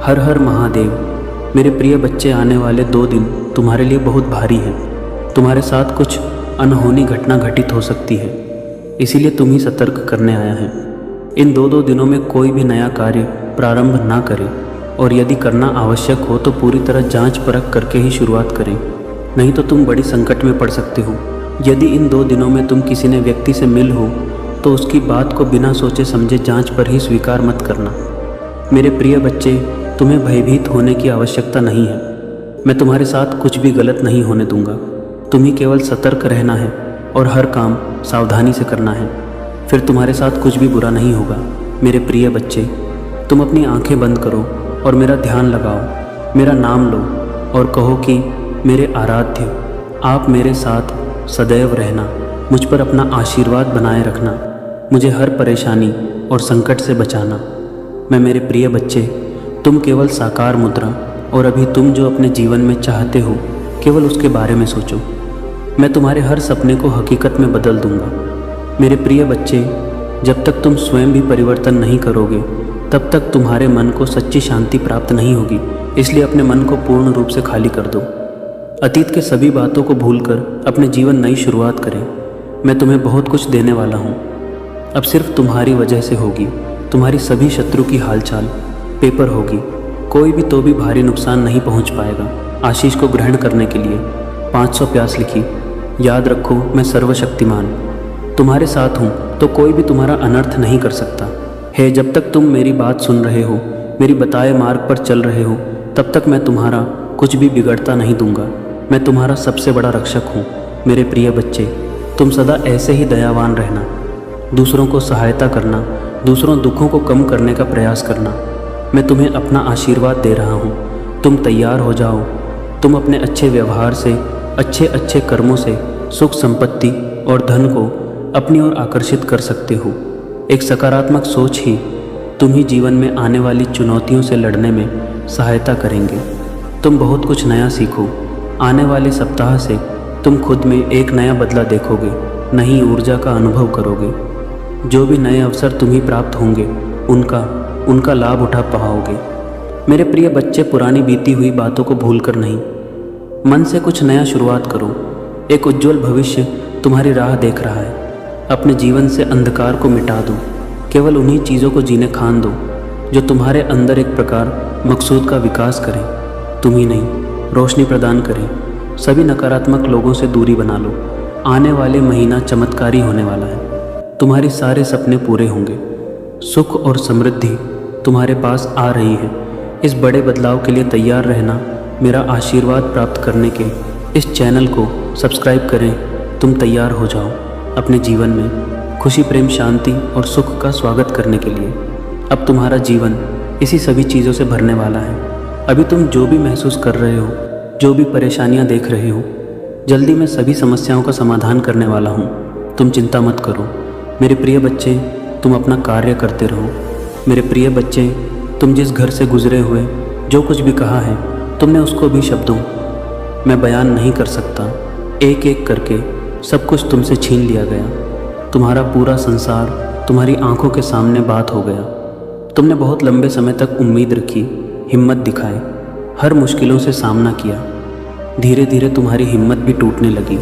हर हर महादेव। मेरे प्रिय बच्चे, आने वाले 2 दिन तुम्हारे लिए बहुत भारी हैं। तुम्हारे साथ कुछ अनहोनी घटना घटित हो सकती है, इसीलिए तुम ही सतर्क करने आया है। इन 2 दिनों में कोई भी नया कार्य प्रारंभ ना करें और यदि करना आवश्यक हो तो पूरी तरह जांच परख करके ही शुरुआत करें, नहीं तो तुम बड़ी संकट में पड़ सकते हो। यदि इन 2 दिनों में तुम किसी ने व्यक्ति से मिल हो तो उसकी बात को बिना सोचे समझे जांच पर ही स्वीकार मत करना। मेरे प्रिय बच्चे, तुम्हें भयभीत होने की आवश्यकता नहीं है। मैं तुम्हारे साथ कुछ भी गलत नहीं होने दूंगा। तुम्हें केवल सतर्क रहना है और हर काम सावधानी से करना है, फिर तुम्हारे साथ कुछ भी बुरा नहीं होगा। मेरे प्रिय बच्चे, तुम अपनी आंखें बंद करो और मेरा ध्यान लगाओ। मेरा नाम लो और कहो कि मेरे आराध्य, आप मेरे साथ सदैव रहना। मुझ पर अपना आशीर्वाद बनाए रखना। मुझे हर परेशानी और संकट से बचाना। मैं मेरे प्रिय बच्चे, तुम केवल साकार मुद्रा और अभी तुम जो अपने जीवन में चाहते हो केवल उसके बारे में सोचो। मैं तुम्हारे हर सपने को हकीकत में बदल दूंगा। मेरे प्रिय बच्चे, जब तक तुम स्वयं भी परिवर्तन नहीं करोगे तब तक तुम्हारे मन को सच्ची शांति प्राप्त नहीं होगी। इसलिए अपने मन को पूर्ण रूप से खाली कर दो। अतीत के सभी बातों को भूलकर अपने जीवन नई शुरुआत करें। मैं तुम्हें बहुत कुछ देने वाला हूँ। अब सिर्फ तुम्हारी वजह से होगी। तुम्हारी सभी शत्रु की हालचाल पेपर होगी। कोई भी तो भी भारी नुकसान नहीं पहुँच पाएगा। आशीष को ग्रहण करने के लिए 500 प्यास लिखी। याद रखो, मैं सर्वशक्तिमान तुम्हारे साथ हूँ तो कोई भी तुम्हारा अनर्थ नहीं कर सकता है। जब तक तुम मेरी बात सुन रहे हो, मेरी बताए मार्ग पर चल रहे हो, तब तक मैं तुम्हारा कुछ भी बिगड़ता नहीं दूंगा। मैं तुम्हारा सबसे बड़ा रक्षक हूँ। मेरे प्रिय बच्चे, तुम सदा ऐसे ही दयावान रहना, दूसरों को सहायता करना, दूसरों दुखों को कम करने का प्रयास करना। मैं तुम्हें अपना आशीर्वाद दे रहा हूँ। तुम तैयार हो जाओ। तुम अपने अच्छे व्यवहार से, अच्छे कर्मों से सुख, संपत्ति और धन को अपनी ओर आकर्षित कर सकते हो। एक सकारात्मक सोच ही तुम ही जीवन में आने वाली चुनौतियों से लड़ने में सहायता करेंगे। तुम बहुत कुछ नया सीखो। आने वाले सप्ताह से तुम खुद में एक नया बदला देखोगे, नई ऊर्जा का अनुभव करोगे। जो भी नए अवसर तुम्हें प्राप्त होंगे उनका लाभ उठा पाओगे। मेरे प्रिय बच्चे, पुरानी बीती हुई बातों को भूलकर नहीं, मन से कुछ नया शुरुआत करो। एक उज्जवल भविष्य तुम्हारी राह देख रहा है। अपने जीवन से अंधकार को मिटा दो। केवल उन्हीं चीज़ों को जीने खान दो जो तुम्हारे अंदर एक प्रकार मकसूद का विकास करें, तुम ही नहीं रोशनी प्रदान करें। सभी नकारात्मक लोगों से दूरी बना लो। आने वाले महीना चमत्कारी होने वाला है। तुम्हारे सारे सपने पूरे होंगे। सुख और समृद्धि तुम्हारे पास आ रही है। इस बड़े बदलाव के लिए तैयार रहना। मेरा आशीर्वाद प्राप्त करने के इस चैनल को सब्सक्राइब करें। तुम तैयार हो जाओ अपने जीवन में खुशी, प्रेम, शांति और सुख का स्वागत करने के लिए। अब तुम्हारा जीवन इसी सभी चीज़ों से भरने वाला है। अभी तुम जो भी महसूस कर रहे हो, जो भी परेशानियां देख रहे हो, जल्दी मैं सभी समस्याओं का समाधान करने वाला हूँ। तुम चिंता मत करो। मेरे प्रिय बच्चे, तुम अपना कार्य करते रहो। मेरे प्रिय बच्चे, तुम जिस घर से गुजरे हुए जो कुछ भी कहा है, तुमने उसको भी शब्दों मैं बयान नहीं कर सकता। एक एक करके सब कुछ तुमसे छीन लिया गया। तुम्हारा पूरा संसार तुम्हारी आंखों के सामने बात हो गया। तुमने बहुत लंबे समय तक उम्मीद रखी, हिम्मत दिखाए, हर मुश्किलों से सामना किया। धीरे धीरे तुम्हारी हिम्मत भी टूटने लगी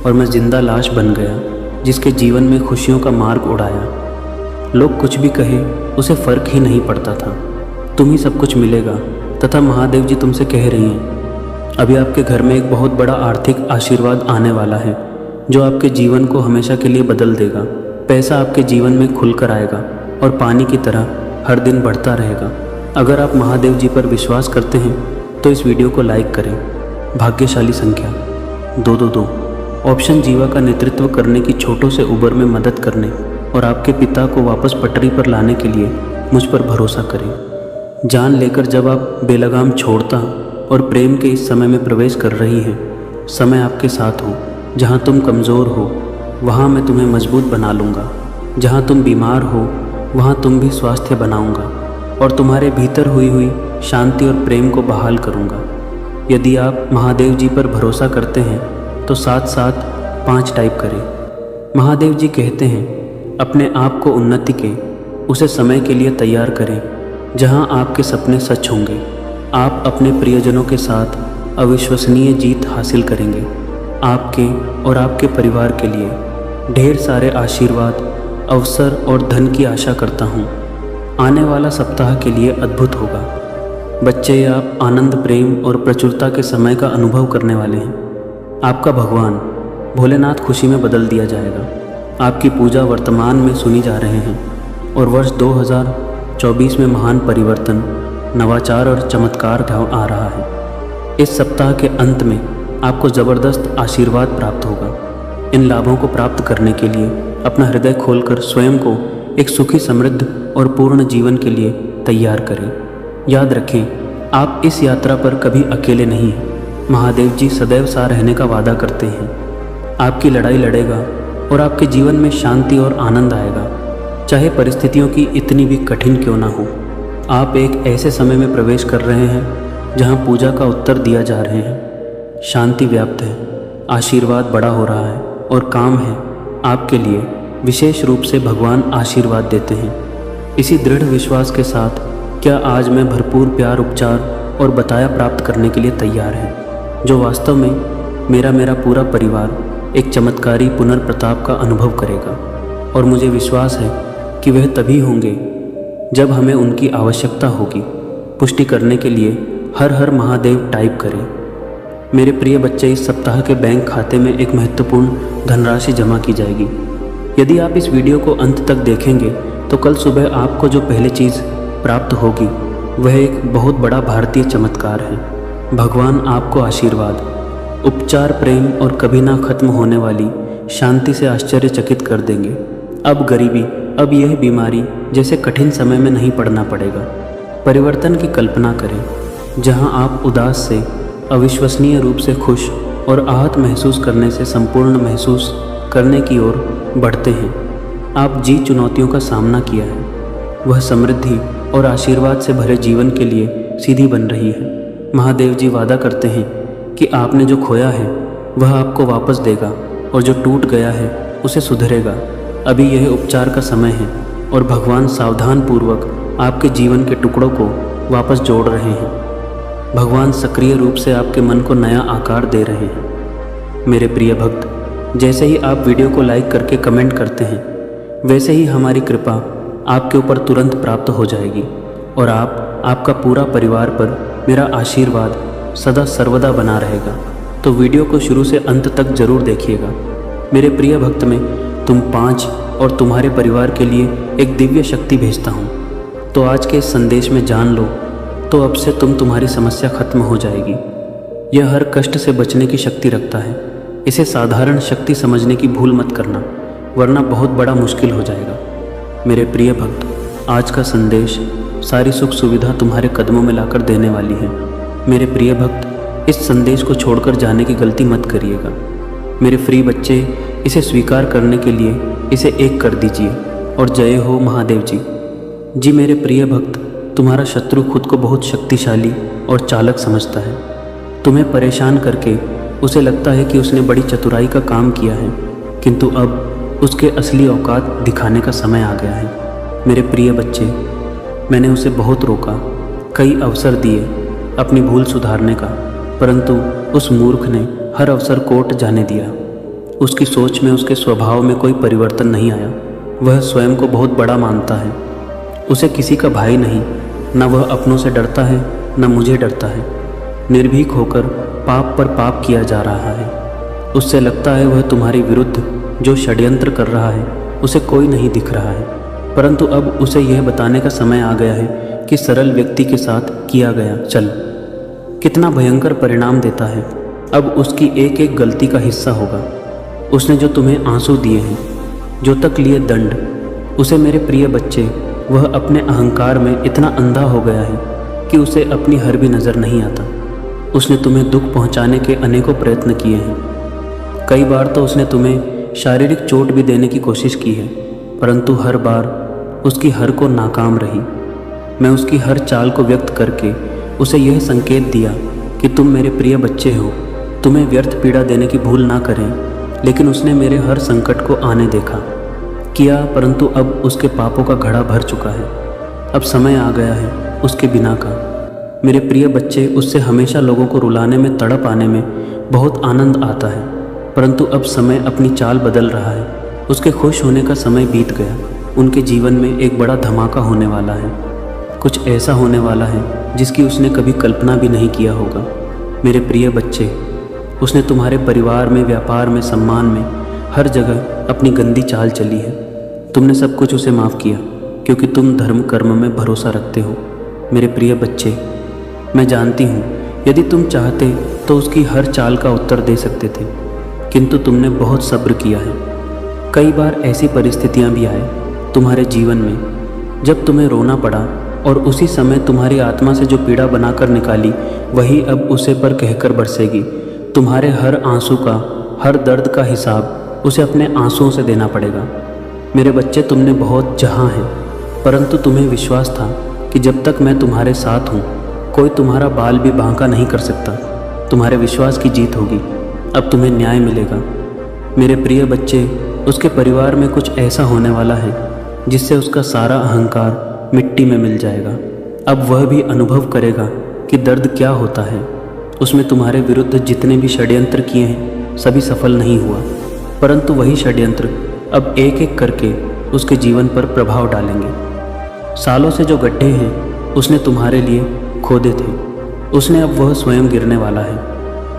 और मैं जिंदा लाश बन गया, जिसके जीवन में खुशियों का मार्ग उड़ाया। लोग कुछ भी कहे, उसे फ़र्क ही नहीं पड़ता था। तुम ही सब कुछ मिलेगा तथा महादेव जी तुमसे कह रही हैं, अभी आपके घर में एक बहुत बड़ा आर्थिक आशीर्वाद आने वाला है, जो आपके जीवन को हमेशा के लिए बदल देगा। पैसा आपके जीवन में खुलकर आएगा और पानी की तरह हर दिन बढ़ता रहेगा। अगर आप महादेव जी पर विश्वास करते हैं तो इस वीडियो को लाइक करें। भाग्यशाली संख्या 222। ऑप्शन जीवा का नेतृत्व करने की छोटों से उबर में मदद करने और आपके पिता को वापस पटरी पर लाने के लिए मुझ पर भरोसा करें। जान लेकर जब आप बेलगाम छोड़ता और प्रेम के इस समय में प्रवेश कर रही हैं, समय आपके साथ हो। जहाँ तुम कमज़ोर हो वहाँ मैं तुम्हें मजबूत बना लूँगा। जहाँ तुम बीमार हो वहाँ तुम भी स्वास्थ्य बनाऊँगा और तुम्हारे भीतर हुई शांति और प्रेम को बहाल करूँगा। यदि आप महादेव जी पर भरोसा करते हैं तो साथ साथ 5 टाइप करें। महादेव जी कहते हैं, अपने आप को उन्नति के उसे समय के लिए तैयार करें जहाँ आपके सपने सच होंगे। आप अपने प्रियजनों के साथ अविश्वसनीय जीत हासिल करेंगे। आपके और आपके परिवार के लिए ढेर सारे आशीर्वाद, अवसर और धन की आशा करता हूँ। आने वाला सप्ताह के लिए अद्भुत होगा। बच्चे, आप आनंद, प्रेम और प्रचुरता के समय का अनुभव करने वाले हैं। आपका भगवान भोलेनाथ खुशी में बदल दिया जाएगा। आपकी पूजा वर्तमान में सुनी जा रहे हैं और वर्ष 2024 में महान परिवर्तन, नवाचार और चमत्कार आ रहा है। इस सप्ताह के अंत में आपको ज़बरदस्त आशीर्वाद प्राप्त होगा। इन लाभों को प्राप्त करने के लिए अपना हृदय खोलकर स्वयं को एक सुखी, समृद्ध और पूर्ण जीवन के लिए तैयार करें। याद रखें, आप इस यात्रा पर कभी अकेले नहीं हैं। महादेव जी सदैव साथ रहने का वादा करते हैं। आपकी लड़ाई लड़ेगा और आपके जीवन में शांति और आनंद आएगा, चाहे परिस्थितियों की इतनी भी कठिन क्यों ना हो। आप एक ऐसे समय में प्रवेश कर रहे हैं जहां पूजा का उत्तर दिया जा रहे हैं। शांति व्याप्त है, आशीर्वाद बड़ा हो रहा है और काम है आपके लिए विशेष रूप से भगवान आशीर्वाद देते हैं। इसी दृढ़ विश्वास के साथ क्या आज मैं भरपूर प्यार, उपचार और बताया प्राप्त करने के लिए तैयार है, जो वास्तव में मेरा पूरा परिवार एक चमत्कारी पुनर्प्रताप का अनुभव करेगा। और मुझे विश्वास है कि वह तभी होंगे जब हमें उनकी आवश्यकता होगी। पुष्टि करने के लिए हर हर महादेव टाइप करें। मेरे प्रिय बच्चे, इस सप्ताह के बैंक खाते में एक महत्वपूर्ण धनराशि जमा की जाएगी। यदि आप इस वीडियो को अंत तक देखेंगे तो कल सुबह आपको जो पहली चीज़ प्राप्त होगी वह एक बहुत बड़ा भारतीय चमत्कार है। भगवान आपको आशीर्वाद, उपचार, प्रेम और कभी ना खत्म होने वाली शांति से आश्चर्यचकित कर देंगे। अब गरीबी, अब यह बीमारी जैसे कठिन समय में नहीं पड़ना पड़ेगा। परिवर्तन की कल्पना करें जहां आप उदास से अविश्वसनीय रूप से खुश और आहत महसूस करने से संपूर्ण महसूस करने की ओर बढ़ते हैं। आप जी चुनौतियों का सामना किया है, वह समृद्धि और आशीर्वाद से भरे जीवन के लिए सीधी बन रही है। महादेव जी वादा करते हैं कि आपने जो खोया है वह आपको वापस देगा और जो टूट गया है उसे सुधरेगा। अभी यह उपचार का समय है और भगवान सावधान पूर्वक आपके जीवन के टुकड़ों को वापस जोड़ रहे हैं। भगवान सक्रिय रूप से आपके मन को नया आकार दे रहे हैं। मेरे प्रिय भक्त, जैसे ही आप वीडियो को लाइक करके कमेंट करते हैं, वैसे ही हमारी कृपा आपके ऊपर तुरंत प्राप्त हो जाएगी और आपका पूरा परिवार पर मेरा आशीर्वाद सदा सर्वदा बना रहेगा। तो वीडियो को शुरू से अंत तक जरूर देखिएगा। मेरे प्रिय भक्त, में तुम 5 और तुम्हारे परिवार के लिए एक दिव्य शक्ति भेजता हूँ। तो आज के इस संदेश में जान लो तो अब से तुम्हारी समस्या खत्म हो जाएगी। यह हर कष्ट से बचने की शक्ति रखता है। इसे साधारण शक्ति समझने की भूल मत करना, वरना बहुत बड़ा मुश्किल हो जाएगा। मेरे प्रिय भक्त, आज का संदेश सारी सुख सुविधा तुम्हारे कदमों में लाकर देने वाली है। मेरे प्रिय भक्त, इस संदेश को छोड़कर जाने की गलती मत करिएगा। मेरे प्रिय बच्चे, इसे स्वीकार करने के लिए इसे एक कर दीजिए और जय हो महादेव जी। जी मेरे प्रिय भक्त, तुम्हारा शत्रु खुद को बहुत शक्तिशाली और चालक समझता है। तुम्हें परेशान करके उसे लगता है कि उसने बड़ी चतुराई का काम किया है, किंतु अब उसके असली औकात दिखाने का समय आ गया है। मेरे प्रिय बच्चे, मैंने उसे बहुत रोका, कई अवसर दिए अपनी भूल सुधारने का, परंतु उस मूर्ख ने हर अवसर कोर्ट जाने दिया। उसकी सोच में, उसके स्वभाव में कोई परिवर्तन नहीं आया। वह स्वयं को बहुत बड़ा मानता है। उसे किसी का भाई नहीं, न वह अपनों से डरता है न मुझे डरता है। निर्भीक होकर पाप पर पाप किया जा रहा है। उससे लगता है वह तुम्हारे विरुद्ध जो षड्यंत्र कर रहा है उसे कोई नहीं दिख रहा है, परंतु अब उसे यह बताने का समय आ गया है कि सरल व्यक्ति के साथ किया गया चल कितना भयंकर परिणाम देता है। अब उसकी एक एक गलती का हिस्सा होगा। उसने जो तुम्हें आंसू दिए हैं, जो तक लिए दंड, उसे मेरे प्रिय बच्चे, वह अपने अहंकार में इतना अंधा हो गया है कि उसे अपनी हर भी नज़र नहीं आता। उसने तुम्हें दुख पहुंचाने के अनेकों प्रयत्न किए हैं। कई बार तो उसने तुम्हें शारीरिक चोट भी देने की कोशिश की है, परंतु हर बार उसकी हर को नाकाम रही। मैं उसकी हर चाल को व्यक्त करके उसे यह संकेत दिया कि तुम मेरे प्रिय बच्चे हो, तुम्हें व्यर्थ पीड़ा देने की भूल ना करें, लेकिन उसने मेरे हर संकट को आने देखा किया, परंतु अब उसके पापों का घड़ा भर चुका है। अब समय आ गया है उसके बिना का। मेरे प्रिय बच्चे, उससे हमेशा लोगों को रुलाने में, तड़प आने में बहुत आनंद आता है, परंतु अब समय अपनी चाल बदल रहा है। उसके खुश होने का समय बीत गया। उनके जीवन में एक बड़ा धमाका होने वाला है। कुछ ऐसा होने वाला है जिसकी उसने कभी कल्पना भी नहीं किया होगा। मेरे प्रिय बच्चे, उसने तुम्हारे परिवार में, व्यापार में, सम्मान में, हर जगह अपनी गंदी चाल चली है। तुमने सब कुछ उसे माफ़ किया क्योंकि तुम धर्म कर्म में भरोसा रखते हो। मेरे प्रिय बच्चे, मैं जानती हूँ यदि तुम चाहते तो उसकी हर चाल का उत्तर दे सकते थे, किंतु तुमने बहुत सब्र किया है। कई बार ऐसी परिस्थितियाँ भी आए तुम्हारे जीवन में जब तुम्हें रोना पड़ा, और उसी समय तुम्हारी आत्मा से जो पीड़ा बनाकर निकाली वही अब उसे पर कहकर बरसेगी। तुम्हारे हर आंसू का, हर दर्द का हिसाब उसे अपने आंसुओं से देना पड़ेगा। मेरे बच्चे, तुमने बहुत जहाँ हैं, परंतु तुम्हें विश्वास था कि जब तक मैं तुम्हारे साथ हूँ कोई तुम्हारा बाल भी बांका नहीं कर सकता। तुम्हारे विश्वास की जीत होगी। अब तुम्हें न्याय मिलेगा। मेरे प्रिय बच्चे, उसके परिवार में कुछ ऐसा होने वाला है जिससे उसका सारा अहंकार मिट्टी में मिल जाएगा। अब वह भी अनुभव करेगा कि दर्द क्या होता है। उसमें तुम्हारे विरुद्ध जितने भी षड्यंत्र किए हैं सभी सफल नहीं हुआ, परंतु वही षड्यंत्र अब एक एक करके उसके जीवन पर प्रभाव डालेंगे। सालों से जो गड्ढे हैं उसने तुम्हारे लिए खोदे थे, उसने अब वह स्वयं गिरने वाला है।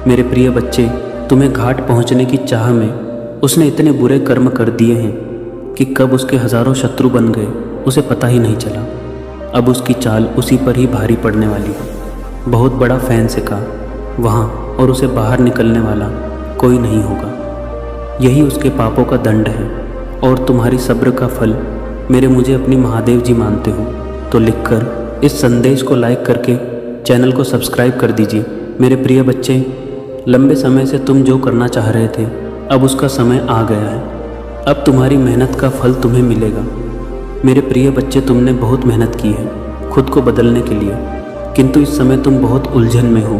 मेरे प्रिय बच्चे, तुम्हें घाट पहुंचने की चाह में उसने इतने बुरे कर्म कर दिए हैं कि कब उसके हजारों शत्रु बन गए उसे पता ही नहीं चला। अब उसकी चाल उसी पर ही भारी पड़ने वाली है। बहुत बड़ा फैन सिका वहाँ, और उसे बाहर निकलने वाला कोई नहीं होगा। यही उसके पापों का दंड है, और तुम्हारी सब्र का फल मेरे मुझे अपनी महादेव जी मानते हो तो लिखकर इस संदेश को लाइक करके चैनल को सब्सक्राइब कर दीजिए। मेरे प्रिय बच्चे, लंबे समय से तुम जो करना चाह रहे थे अब उसका समय आ गया है। अब तुम्हारी मेहनत का फल तुम्हें मिलेगा। मेरे प्रिय बच्चे, तुमने बहुत मेहनत की है खुद को बदलने के लिए, किंतु इस समय तुम बहुत उलझन में हो,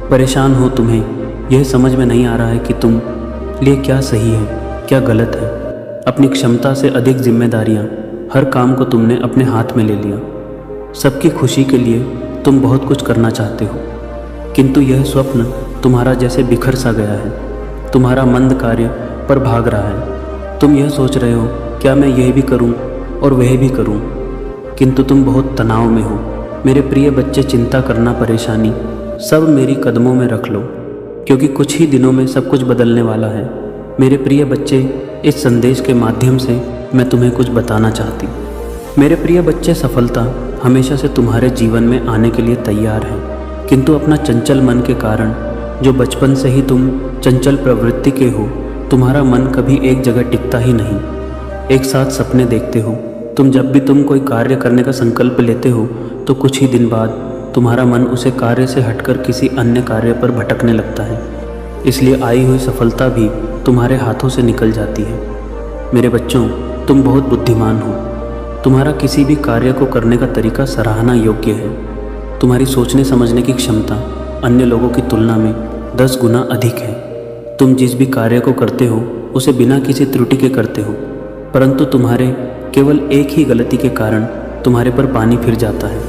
परेशान हो। तुम्हें यह समझ में नहीं आ रहा है कि तुम लिए क्या सही है क्या गलत है। अपनी क्षमता से अधिक जिम्मेदारियां, हर काम को तुमने अपने हाथ में ले लिया। सबकी खुशी के लिए तुम बहुत कुछ करना चाहते हो, किंतु यह स्वप्न तुम्हारा जैसे बिखर सा गया है। तुम्हारा मंद कार्य पर भाग रहा है। तुम यह सोच रहे हो क्या मैं यह भी करूं और वह भी करूं, किंतु तुम बहुत तनाव में हो। मेरे प्रिय बच्चे, चिंता करना, परेशानी सब मेरी कदमों में रख लो, क्योंकि कुछ ही दिनों में सब कुछ बदलने वाला है। मेरे प्रिय बच्चे, इस संदेश के माध्यम से मैं तुम्हें कुछ बताना चाहती। मेरे प्रिय बच्चे, सफलता हमेशा से तुम्हारे जीवन में आने के लिए तैयार है, किंतु अपना चंचल मन के कारण, जो बचपन से ही तुम चंचल प्रवृत्ति के हो, तुम्हारा मन कभी एक जगह टिकता ही नहीं। एक साथ सपने देखते हो। जब भी तुम कोई कार्य करने का संकल्प लेते हो तो कुछ ही दिन बाद तुम्हारा मन उसे कार्य से हटकर किसी अन्य कार्य पर भटकने लगता है। इसलिए आई हुई सफलता भी तुम्हारे हाथों से निकल जाती है। मेरे बच्चों, तुम बहुत बुद्धिमान हो। तुम्हारा किसी भी कार्य को करने का तरीका सराहना योग्य है। तुम्हारी सोचने समझने की क्षमता अन्य लोगों की तुलना में 10 गुना अधिक है। तुम जिस भी कार्य को करते हो उसे बिना किसी त्रुटि के करते हो, परंतु तुम्हारे केवल एक ही गलती के कारण तुम्हारे पर पानी फिर जाता है।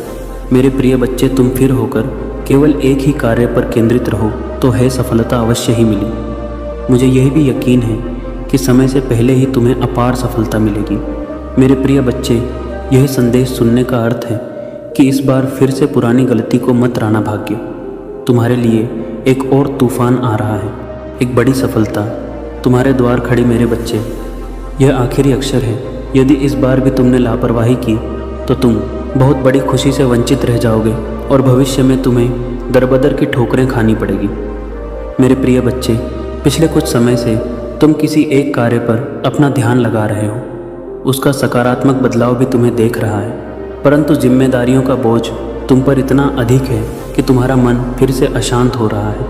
मेरे प्रिय बच्चे, तुम फिर होकर केवल एक ही कार्य पर केंद्रित रहो तो है सफलता अवश्य ही मिली। मुझे यह भी यकीन है कि समय से पहले ही तुम्हें अपार सफलता मिलेगी। मेरे प्रिय बच्चे, यह संदेश सुनने का अर्थ है कि इस बार फिर से पुरानी गलती को मत राना भाग्य। तुम्हारे लिए एक और तूफान आ रहा है, एक बड़ी सफलता तुम्हारे द्वार खड़ी। मेरे बच्चे, यह आखिरी अक्षर है। यदि इस बार भी तुमने लापरवाही की तो तुम बहुत बड़ी खुशी से वंचित रह जाओगे और भविष्य में तुम्हें दरबदर की ठोकरें खानी पड़ेगी। मेरे प्रिय बच्चे, पिछले कुछ समय से तुम किसी एक कार्य पर अपना ध्यान लगा रहे हो। उसका सकारात्मक बदलाव भी तुम्हें देख रहा है, परंतु जिम्मेदारियों का बोझ तुम पर इतना अधिक है कि तुम्हारा मन फिर से अशांत हो रहा है।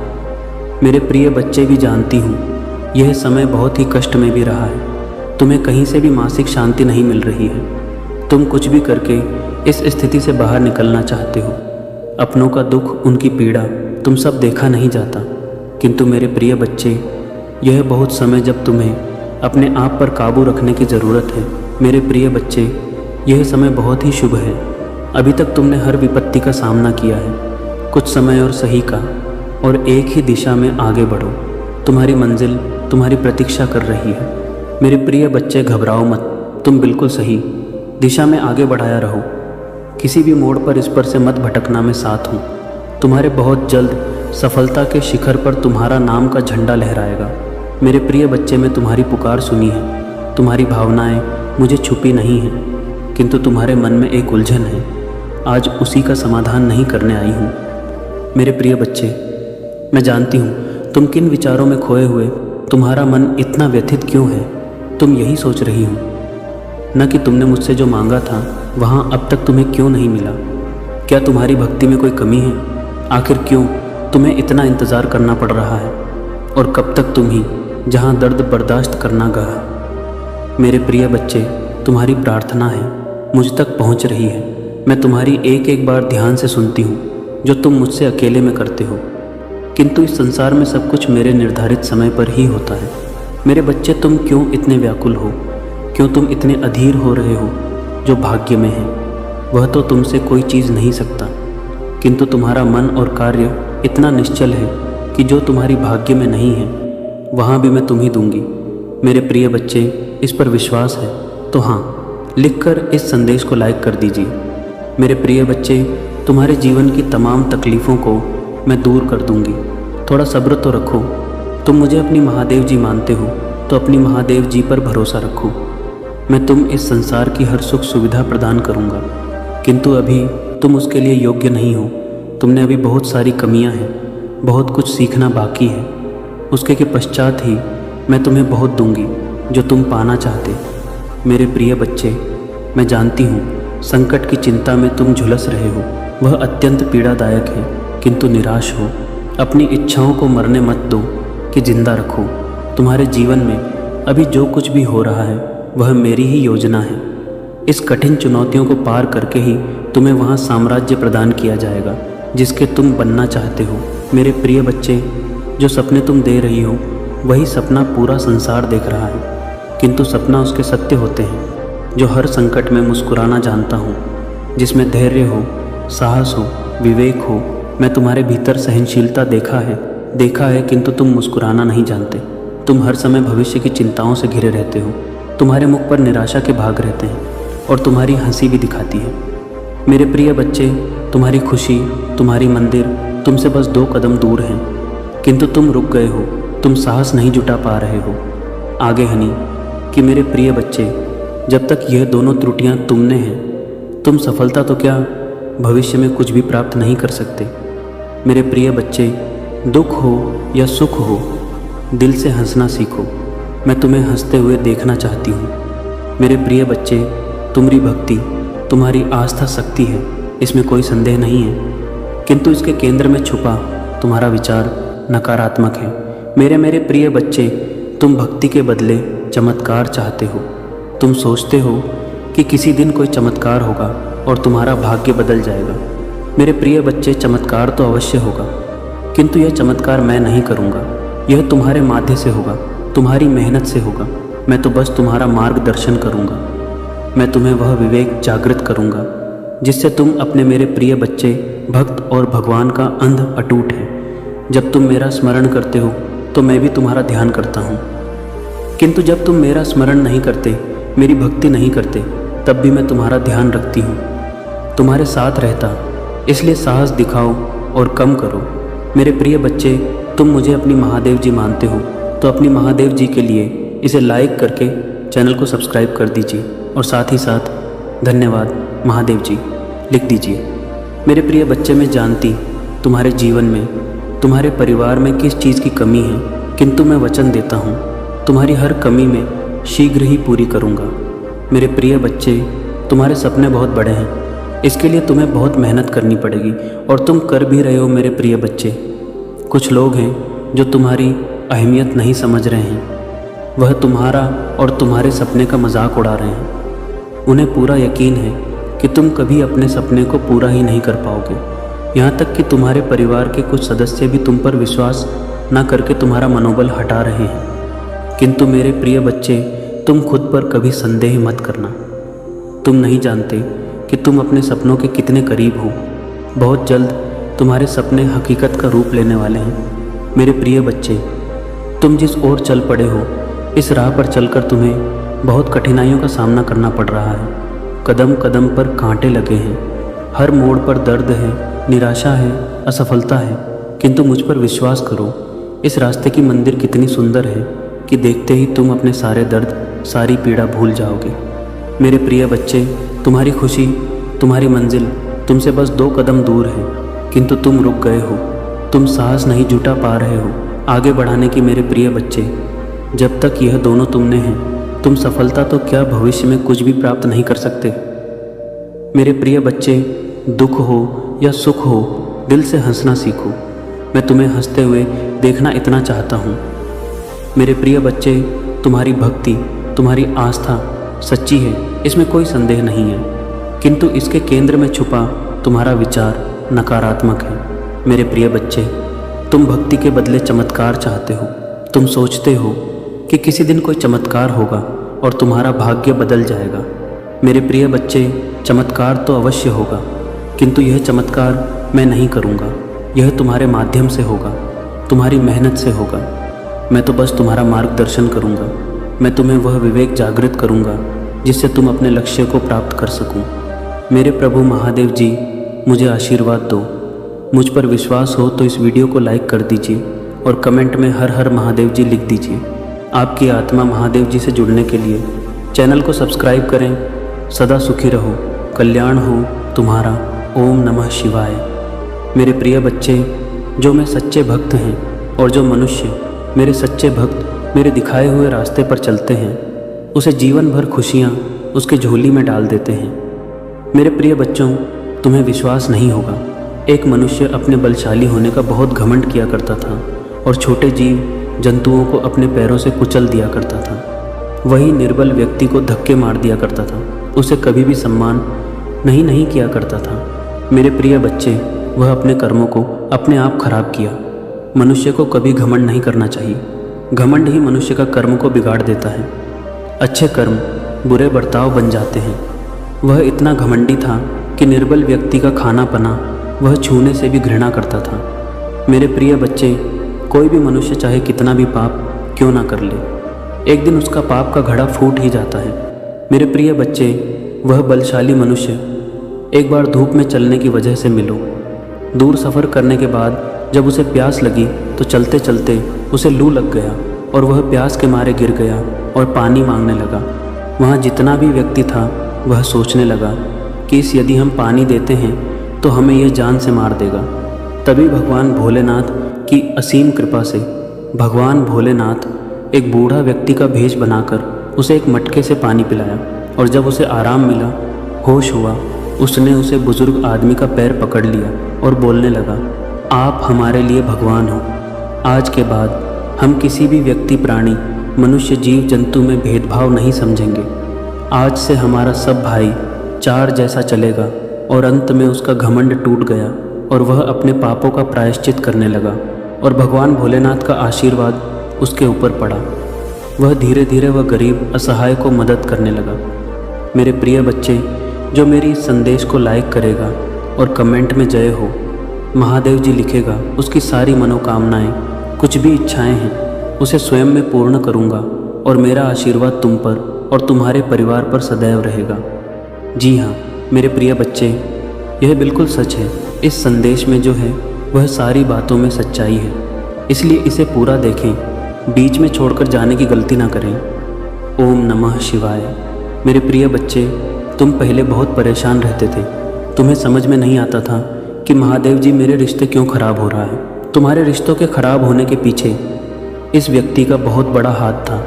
मेरे प्रिय बच्चे, भी जानती हूँ यह समय बहुत ही कष्ट में भी रहा है। तुम्हें कहीं से भी मानसिक शांति नहीं मिल रही है। तुम कुछ भी करके इस स्थिति से बाहर निकलना चाहते हो। अपनों का दुख, उनकी पीड़ा तुम सब देखा नहीं जाता, किंतु मेरे प्रिय बच्चे, यह बहुत समय जब तुम्हें अपने आप पर काबू रखने की ज़रूरत है। मेरे प्रिय बच्चे, यह समय बहुत ही शुभ है। अभी तक तुमने हर विपत्ति का सामना किया है। कुछ समय और सही का, और एक ही दिशा में आगे बढ़ो। तुम्हारी मंजिल तुम्हारी प्रतीक्षा कर रही है। मेरे प्रिय बच्चे, घबराओ मत। तुम बिल्कुल सही दिशा में आगे बढ़ाया रहो। किसी भी मोड़ पर इस पर से मत भटकना, मैं साथ हूँ। तुम्हारे बहुत जल्द सफलता के शिखर पर तुम्हारा नाम का झंडा लहराएगा। मेरे प्रिय बच्चे, मैं तुम्हारी पुकार सुनी है। तुम्हारी भावनाएं मुझे छुपी नहीं हैं, किंतु तुम्हारे मन में एक उलझन है। आज उसी का समाधान नहीं करने आई हूँ। मेरे प्रिय बच्चे, मैं जानती हूँ तुम किन विचारों में खोए हुए तुम्हारा मन इतना व्यथित क्यों है। तुम यही सोच रही हो न कि तुमने मुझसे जो मांगा था वहाँ अब तक तुम्हें क्यों नहीं मिला। क्या तुम्हारी भक्ति में कोई कमी है? आखिर क्यों तुम्हें इतना इंतज़ार करना पड़ रहा है? और कब तक तुम ही जहाँ दर्द बर्दाश्त करना गया। मेरे प्रिय बच्चे, तुम्हारी प्रार्थना है मुझ तक पहुँच रही है। मैं तुम्हारी एक एक बार ध्यान से सुनती हूँ जो तुम मुझसे अकेले में करते हो, किंतु इस संसार में सब कुछ मेरे निर्धारित समय पर ही होता है। मेरे बच्चे, तुम क्यों इतने व्याकुल हो? क्यों तुम इतने अधीर हो रहे हो? जो भाग्य में है वह तो तुमसे कोई चीज़ नहीं सकता, किंतु तुम्हारा मन और कार्य इतना निश्चल है कि जो तुम्हारी भाग्य में नहीं है वहाँ भी मैं तुम्हें दूंगी। मेरे प्रिय बच्चे, इस पर विश्वास है तो हाँ, लिखकर इस संदेश को लाइक कर दीजिए। मेरे प्रिय बच्चे, तुम्हारे जीवन की तमाम तकलीफ़ों को मैं दूर कर दूंगी। थोड़ा सब्र तो रखो। तुम मुझे अपनी महादेव जी मानते हो तो अपनी महादेव जी पर भरोसा रखो। मैं तुम इस संसार की हर सुख सुविधा प्रदान करूंगा, किंतु अभी तुम उसके लिए योग्य नहीं हो। तुमने अभी बहुत सारी कमियां हैं, बहुत कुछ सीखना बाकी है। उसके के पश्चात ही मैं तुम्हें बहुत दूंगी जो तुम पाना चाहते। मेरे प्रिय बच्चे, मैं जानती हूँ संकट की चिंता में तुम झुलस रहे हो। वह अत्यंत पीड़ादायक है, किंतु निराश हो। अपनी इच्छाओं को मरने मत दो कि जिंदा रखो। तुम्हारे जीवन में अभी जो कुछ भी हो रहा है वह मेरी ही योजना है। इस कठिन चुनौतियों को पार करके ही तुम्हें वहाँ साम्राज्य प्रदान किया जाएगा जिसके तुम बनना चाहते हो। मेरे प्रिय बच्चे, जो सपने तुम दे रही हो वही सपना पूरा संसार देख रहा है, किंतु सपना उसके सत्य होते हैं जो हर संकट में मुस्कुराना जानता हूँ, जिसमें धैर्य हो, साहस हो, विवेक हो। मैं तुम्हारे भीतर सहनशीलता देखा है, किंतु तुम मुस्कुराना नहीं जानते। तुम हर समय भविष्य की चिंताओं से घिरे रहते हो। तुम्हारे मुख पर निराशा के भाग रहते हैं और तुम्हारी हंसी भी दिखाती है। मेरे प्रिय बच्चे, तुम्हारी खुशी, तुम्हारी मंदिर तुमसे बस 2 कदम दूर हैं, किंतु तुम रुक गए हो। तुम साहस नहीं जुटा पा रहे हो आगे हनी कि मेरे प्रिय बच्चे, जब तक यह दोनों त्रुटियां तुमने हैं, तुम सफलता तो क्या भविष्य में कुछ भी प्राप्त नहीं कर सकते। मेरे प्रिय बच्चे, दुख हो या सुख हो, दिल से हंसना सीखो। मैं तुम्हें हंसते हुए देखना चाहती हूँ। मेरे प्रिय बच्चे, तुम्हारी भक्ति, तुम्हारी आस्था शक्ति है। इसमें कोई संदेह नहीं है, किंतु इसके केंद्र में छुपा तुम्हारा विचार नकारात्मक है। मेरे प्रिय बच्चे, तुम भक्ति के बदले चमत्कार चाहते हो। तुम सोचते हो कि किसी दिन कोई चमत्कार होगा और तुम्हारा भाग्य बदल जाएगा। मेरे प्रिय बच्चे, चमत्कार तो अवश्य होगा, किंतु यह चमत्कार मैं नहीं करूँगा। यह तुम्हारे माध्य से होगा, तुम्हारी मेहनत से होगा। मैं तो बस तुम्हारा मार्गदर्शन करूँगा। मैं तुम्हें वह विवेक जागृत करूँगा जिससे तुम अपने मेरे प्रिय बच्चे भक्त और भगवान का अंध अटूट है। जब तुम मेरा स्मरण करते हो तो मैं भी तुम्हारा ध्यान करता हूँ, किंतु जब तुम मेरा स्मरण नहीं करते, मेरी भक्ति नहीं करते, तब भी मैं तुम्हारा ध्यान रखती हूँ, तुम्हारे साथ रहता। इसलिए साहस दिखाओ और कम करो। मेरे प्रिय बच्चे, तुम मुझे अपनी महादेव जी मानते हो तो अपनी महादेव जी के लिए इसे लाइक करके चैनल को सब्सक्राइब कर दीजिए और साथ ही साथ धन्यवाद महादेव जी लिख दीजिए। मेरे प्रिय बच्चे, मैं जानती तुम्हारे जीवन में, तुम्हारे परिवार में किस चीज़ की कमी है, किंतु मैं वचन देता हूँ तुम्हारी हर कमी में शीघ्र ही पूरी करूँगा। मेरे प्रिय बच्चे, तुम्हारे सपने बहुत बड़े हैं, इसके लिए तुम्हें बहुत मेहनत करनी पड़ेगी और तुम कर भी रहे हो। मेरे प्रिय बच्चे, कुछ लोग हैं जो तुम्हारी अहमियत नहीं समझ रहे हैं, वह तुम्हारा और तुम्हारे सपने का मजाक उड़ा रहे हैं। उन्हें पूरा यकीन है कि तुम कभी अपने सपने को पूरा ही नहीं कर पाओगे। यहाँ तक कि तुम्हारे परिवार के कुछ सदस्य भी तुम पर विश्वास न करके तुम्हारा मनोबल हटा रहे हैं। किंतु मेरे प्रिय बच्चे, तुम खुद पर कभी संदेह मत करना। तुम नहीं जानते कि तुम अपने सपनों के कितने करीब हो। बहुत जल्द तुम्हारे सपने हकीकत का रूप लेने वाले हैं। मेरे प्रिय बच्चे, तुम जिस ओर चल पड़े हो, इस राह पर चलकर तुम्हें बहुत कठिनाइयों का सामना करना पड़ रहा है। कदम कदम पर कांटे लगे हैं, हर मोड़ पर दर्द है, निराशा है, असफलता है, किंतु मुझ पर विश्वास करो। इस रास्ते की मंदिर कितनी सुंदर है कि देखते ही तुम अपने सारे दर्द, सारी पीड़ा भूल जाओगे। मेरे प्रिय बच्चे, तुम्हारी खुशी, तुम्हारी मंजिल तुमसे बस 2 कदम दूर है, किंतु तुम रुक गए हो। तुम साहस नहीं जुटा पा रहे हो आगे बढ़ाने की। मेरे प्रिय बच्चे, जब तक यह दोनों तुमने हैं, तुम सफलता तो क्या भविष्य में कुछ भी प्राप्त नहीं कर सकते। मेरे प्रिय बच्चे, दुख हो या सुख हो, दिल से हंसना सीखो। मैं तुम्हें हंसते हुए देखना इतना चाहता हूँ। मेरे प्रिय बच्चे, तुम्हारी भक्ति, तुम्हारी आस्था सच्ची है, इसमें कोई संदेह नहीं है, किंतु इसके केंद्र में छुपा तुम्हारा विचार नकारात्मक है। मेरे प्रिय बच्चे, तुम भक्ति के बदले चमत्कार चाहते हो। तुम सोचते हो कि किसी दिन कोई चमत्कार होगा और तुम्हारा भाग्य बदल जाएगा। मेरे प्रिय बच्चे, चमत्कार तो अवश्य होगा, किंतु यह चमत्कार मैं नहीं करूँगा। यह तुम्हारे माध्यम से होगा, तुम्हारी मेहनत से होगा। मैं तो बस तुम्हारा मार्गदर्शन करूँगा। मैं तुम्हें वह विवेक जागृत करूँगा जिससे तुम अपने लक्ष्य को प्राप्त कर सकूँ। मेरे प्रभु महादेव जी, मुझे आशीर्वाद दो। मुझ पर विश्वास हो तो इस वीडियो को लाइक कर दीजिए और कमेंट में हर हर महादेव जी लिख दीजिए। आपकी आत्मा महादेव जी से जुड़ने के लिए चैनल को सब्सक्राइब करें। सदा सुखी रहो, कल्याण हो तुम्हारा। ओम नमः शिवाय। मेरे प्रिय बच्चे, जो मैं सच्चे भक्त हैं और जो मनुष्य मेरे सच्चे भक्त मेरे दिखाए हुए रास्ते पर चलते हैं, उसे जीवन भर खुशियाँ उसके झोली में डाल देते हैं। मेरे प्रिय बच्चों, तुम्हें विश्वास नहीं होगा, एक मनुष्य अपने बलशाली होने का बहुत घमंड किया करता था और छोटे जीव जंतुओं को अपने पैरों से कुचल दिया करता था। वही निर्बल व्यक्ति को धक्के मार दिया करता था, उसे कभी भी सम्मान नहीं किया करता था। मेरे प्रिय बच्चे, वह अपने कर्मों को अपने आप खराब किया। मनुष्य को कभी घमंड नहीं करना चाहिए। घमंड ही मनुष्य का कर्म को बिगाड़ देता है। अच्छे कर्म बुरे बर्ताव बन जाते हैं। वह इतना घमंडी था कि निर्बल व्यक्ति का खाना पना वह छूने से भी घृणा करता था। मेरे प्रिय बच्चे, कोई भी मनुष्य चाहे कितना भी पाप क्यों ना कर ले, एक दिन उसका पाप का घड़ा फूट ही जाता है। मेरे प्रिय बच्चे, वह बलशाली मनुष्य एक बार धूप में चलने की वजह से मिलो। दूर सफ़र करने के बाद जब उसे प्यास लगी तो चलते चलते उसे लू लग गया और वह प्यास के मारे गिर गया और पानी मांगने लगा। वहाँ जितना भी व्यक्ति था वह सोचने लगा कि इस यदि हम पानी देते हैं तो हमें यह जान से मार देगा। तभी भगवान भोलेनाथ की असीम कृपा से भगवान भोलेनाथ एक बूढ़ा व्यक्ति का भेष बनाकर उसे एक मटके से पानी पिलाया और जब उसे आराम मिला, होश हुआ, उसने उसे बुजुर्ग आदमी का पैर पकड़ लिया और बोलने लगा, आप हमारे लिए भगवान हो। आज के बाद हम किसी भी व्यक्ति, प्राणी, मनुष्य, जीव जंतु में भेदभाव नहीं समझेंगे। आज से हमारा सब भाई चार जैसा चलेगा। और अंत में उसका घमंड टूट गया और वह अपने पापों का प्रायश्चित करने लगा और भगवान भोलेनाथ का आशीर्वाद उसके ऊपर पड़ा। वह धीरे धीरे वह गरीब असहाय को मदद करने लगा। मेरे प्रिय बच्चे, जो मेरी इस संदेश को लाइक करेगा और कमेंट में जय हो महादेव जी लिखेगा, उसकी सारी मनोकामनाएं, कुछ भी इच्छाएं हैं, उसे स्वयं में पूर्ण करूंगा और मेरा आशीर्वाद तुम पर और तुम्हारे परिवार पर सदैव रहेगा। जी हाँ मेरे प्रिय बच्चे, यह बिल्कुल सच है। इस संदेश में जो है वह सारी बातों में सच्चाई है, इसलिए इसे पूरा देखें, बीच में छोड़कर जाने की गलती ना करें। ओम नमः शिवाय। मेरे प्रिय बच्चे, तुम पहले बहुत परेशान रहते थे। तुम्हें समझ में नहीं आता था कि महादेव जी मेरे रिश्ते क्यों खराब हो रहा है। तुम्हारे रिश्तों के खराब होने के पीछे इस व्यक्ति का बहुत बड़ा हाथ था।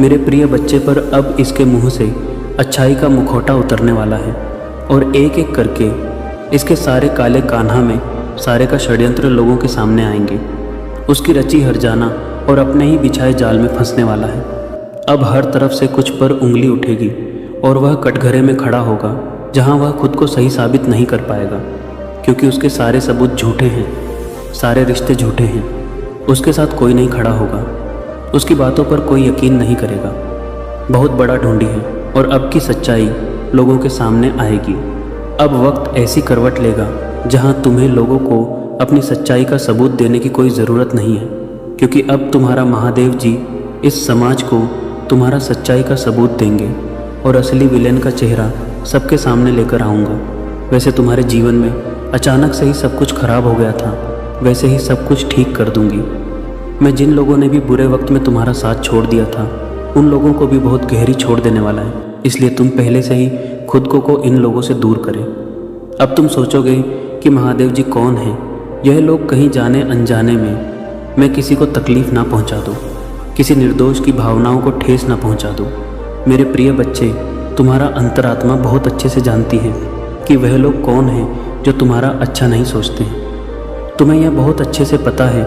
मेरे प्रिय बच्चे, पर अब इसके मुंह से अच्छाई का मुखौटा उतरने वाला है और एक एक करके इसके सारे काले कान्हा में सारे का षड्यंत्र लोगों के सामने आएंगे। उसकी रची हरजाना और अपने ही बिछाए जाल में फंसने वाला है। अब हर तरफ से कुछ पर उंगली उठेगी और वह कटघरे में खड़ा होगा जहां वह खुद को सही साबित नहीं कर पाएगा, क्योंकि उसके सारे सबूत झूठे हैं, सारे रिश्ते झूठे हैं। उसके साथ कोई नहीं खड़ा होगा, उसकी बातों पर कोई यकीन नहीं करेगा। बहुत बड़ा ढूंढी है और अब की सच्चाई लोगों के सामने आएगी। अब वक्त ऐसी करवट लेगा जहां तुम्हें लोगों को अपनी सच्चाई का सबूत देने की कोई ज़रूरत नहीं है, क्योंकि अब तुम्हारा महादेव जी इस समाज को तुम्हारा सच्चाई का सबूत देंगे और असली विलेन का चेहरा सबके सामने लेकर आऊँगा। वैसे तुम्हारे जीवन में अचानक से ही सब कुछ खराब हो गया था, वैसे ही सब कुछ ठीक कर दूंगी। मैं जिन लोगों ने भी बुरे वक्त में तुम्हारा साथ छोड़ दिया था, उन लोगों को भी बहुत गहरी छोड़ देने वाला है। इसलिए तुम पहले से ही खुद को इन लोगों से दूर करें। अब तुम सोचोगे कि महादेव जी कौन है, यह लोग कहीं जाने अनजाने में मैं किसी को तकलीफ़ ना पहुंचा दूं, किसी निर्दोष की भावनाओं को ठेस ना पहुंचा दूं। मेरे प्रिय बच्चे, तुम्हारा अंतरात्मा बहुत अच्छे से जानती है कि वह लोग कौन हैं जो तुम्हारा अच्छा नहीं सोचते हैं। तुम्हें यह बहुत अच्छे से पता है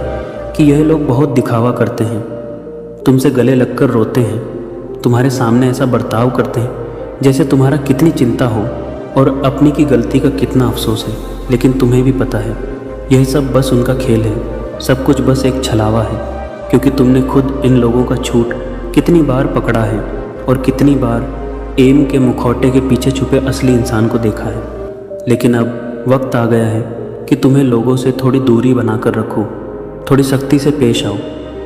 कि यह लोग बहुत दिखावा करते हैं, तुमसे गले लगकर रोते हैं, तुम्हारे सामने ऐसा बर्ताव करते हैं जैसे तुम्हारा कितनी चिंता हो और अपनी की गलती का कितना अफसोस है। लेकिन तुम्हें भी पता है यह सब बस उनका खेल है, सब कुछ बस एक छलावा है, क्योंकि तुमने खुद इन लोगों का छूट कितनी बार पकड़ा है और कितनी बार एम के मुखौटे के पीछे छुपे असली इंसान को देखा है। लेकिन अब वक्त आ गया है कि तुम्हें लोगों से थोड़ी दूरी बनाकर रखो, थोड़ी सख्ती से पेश आओ,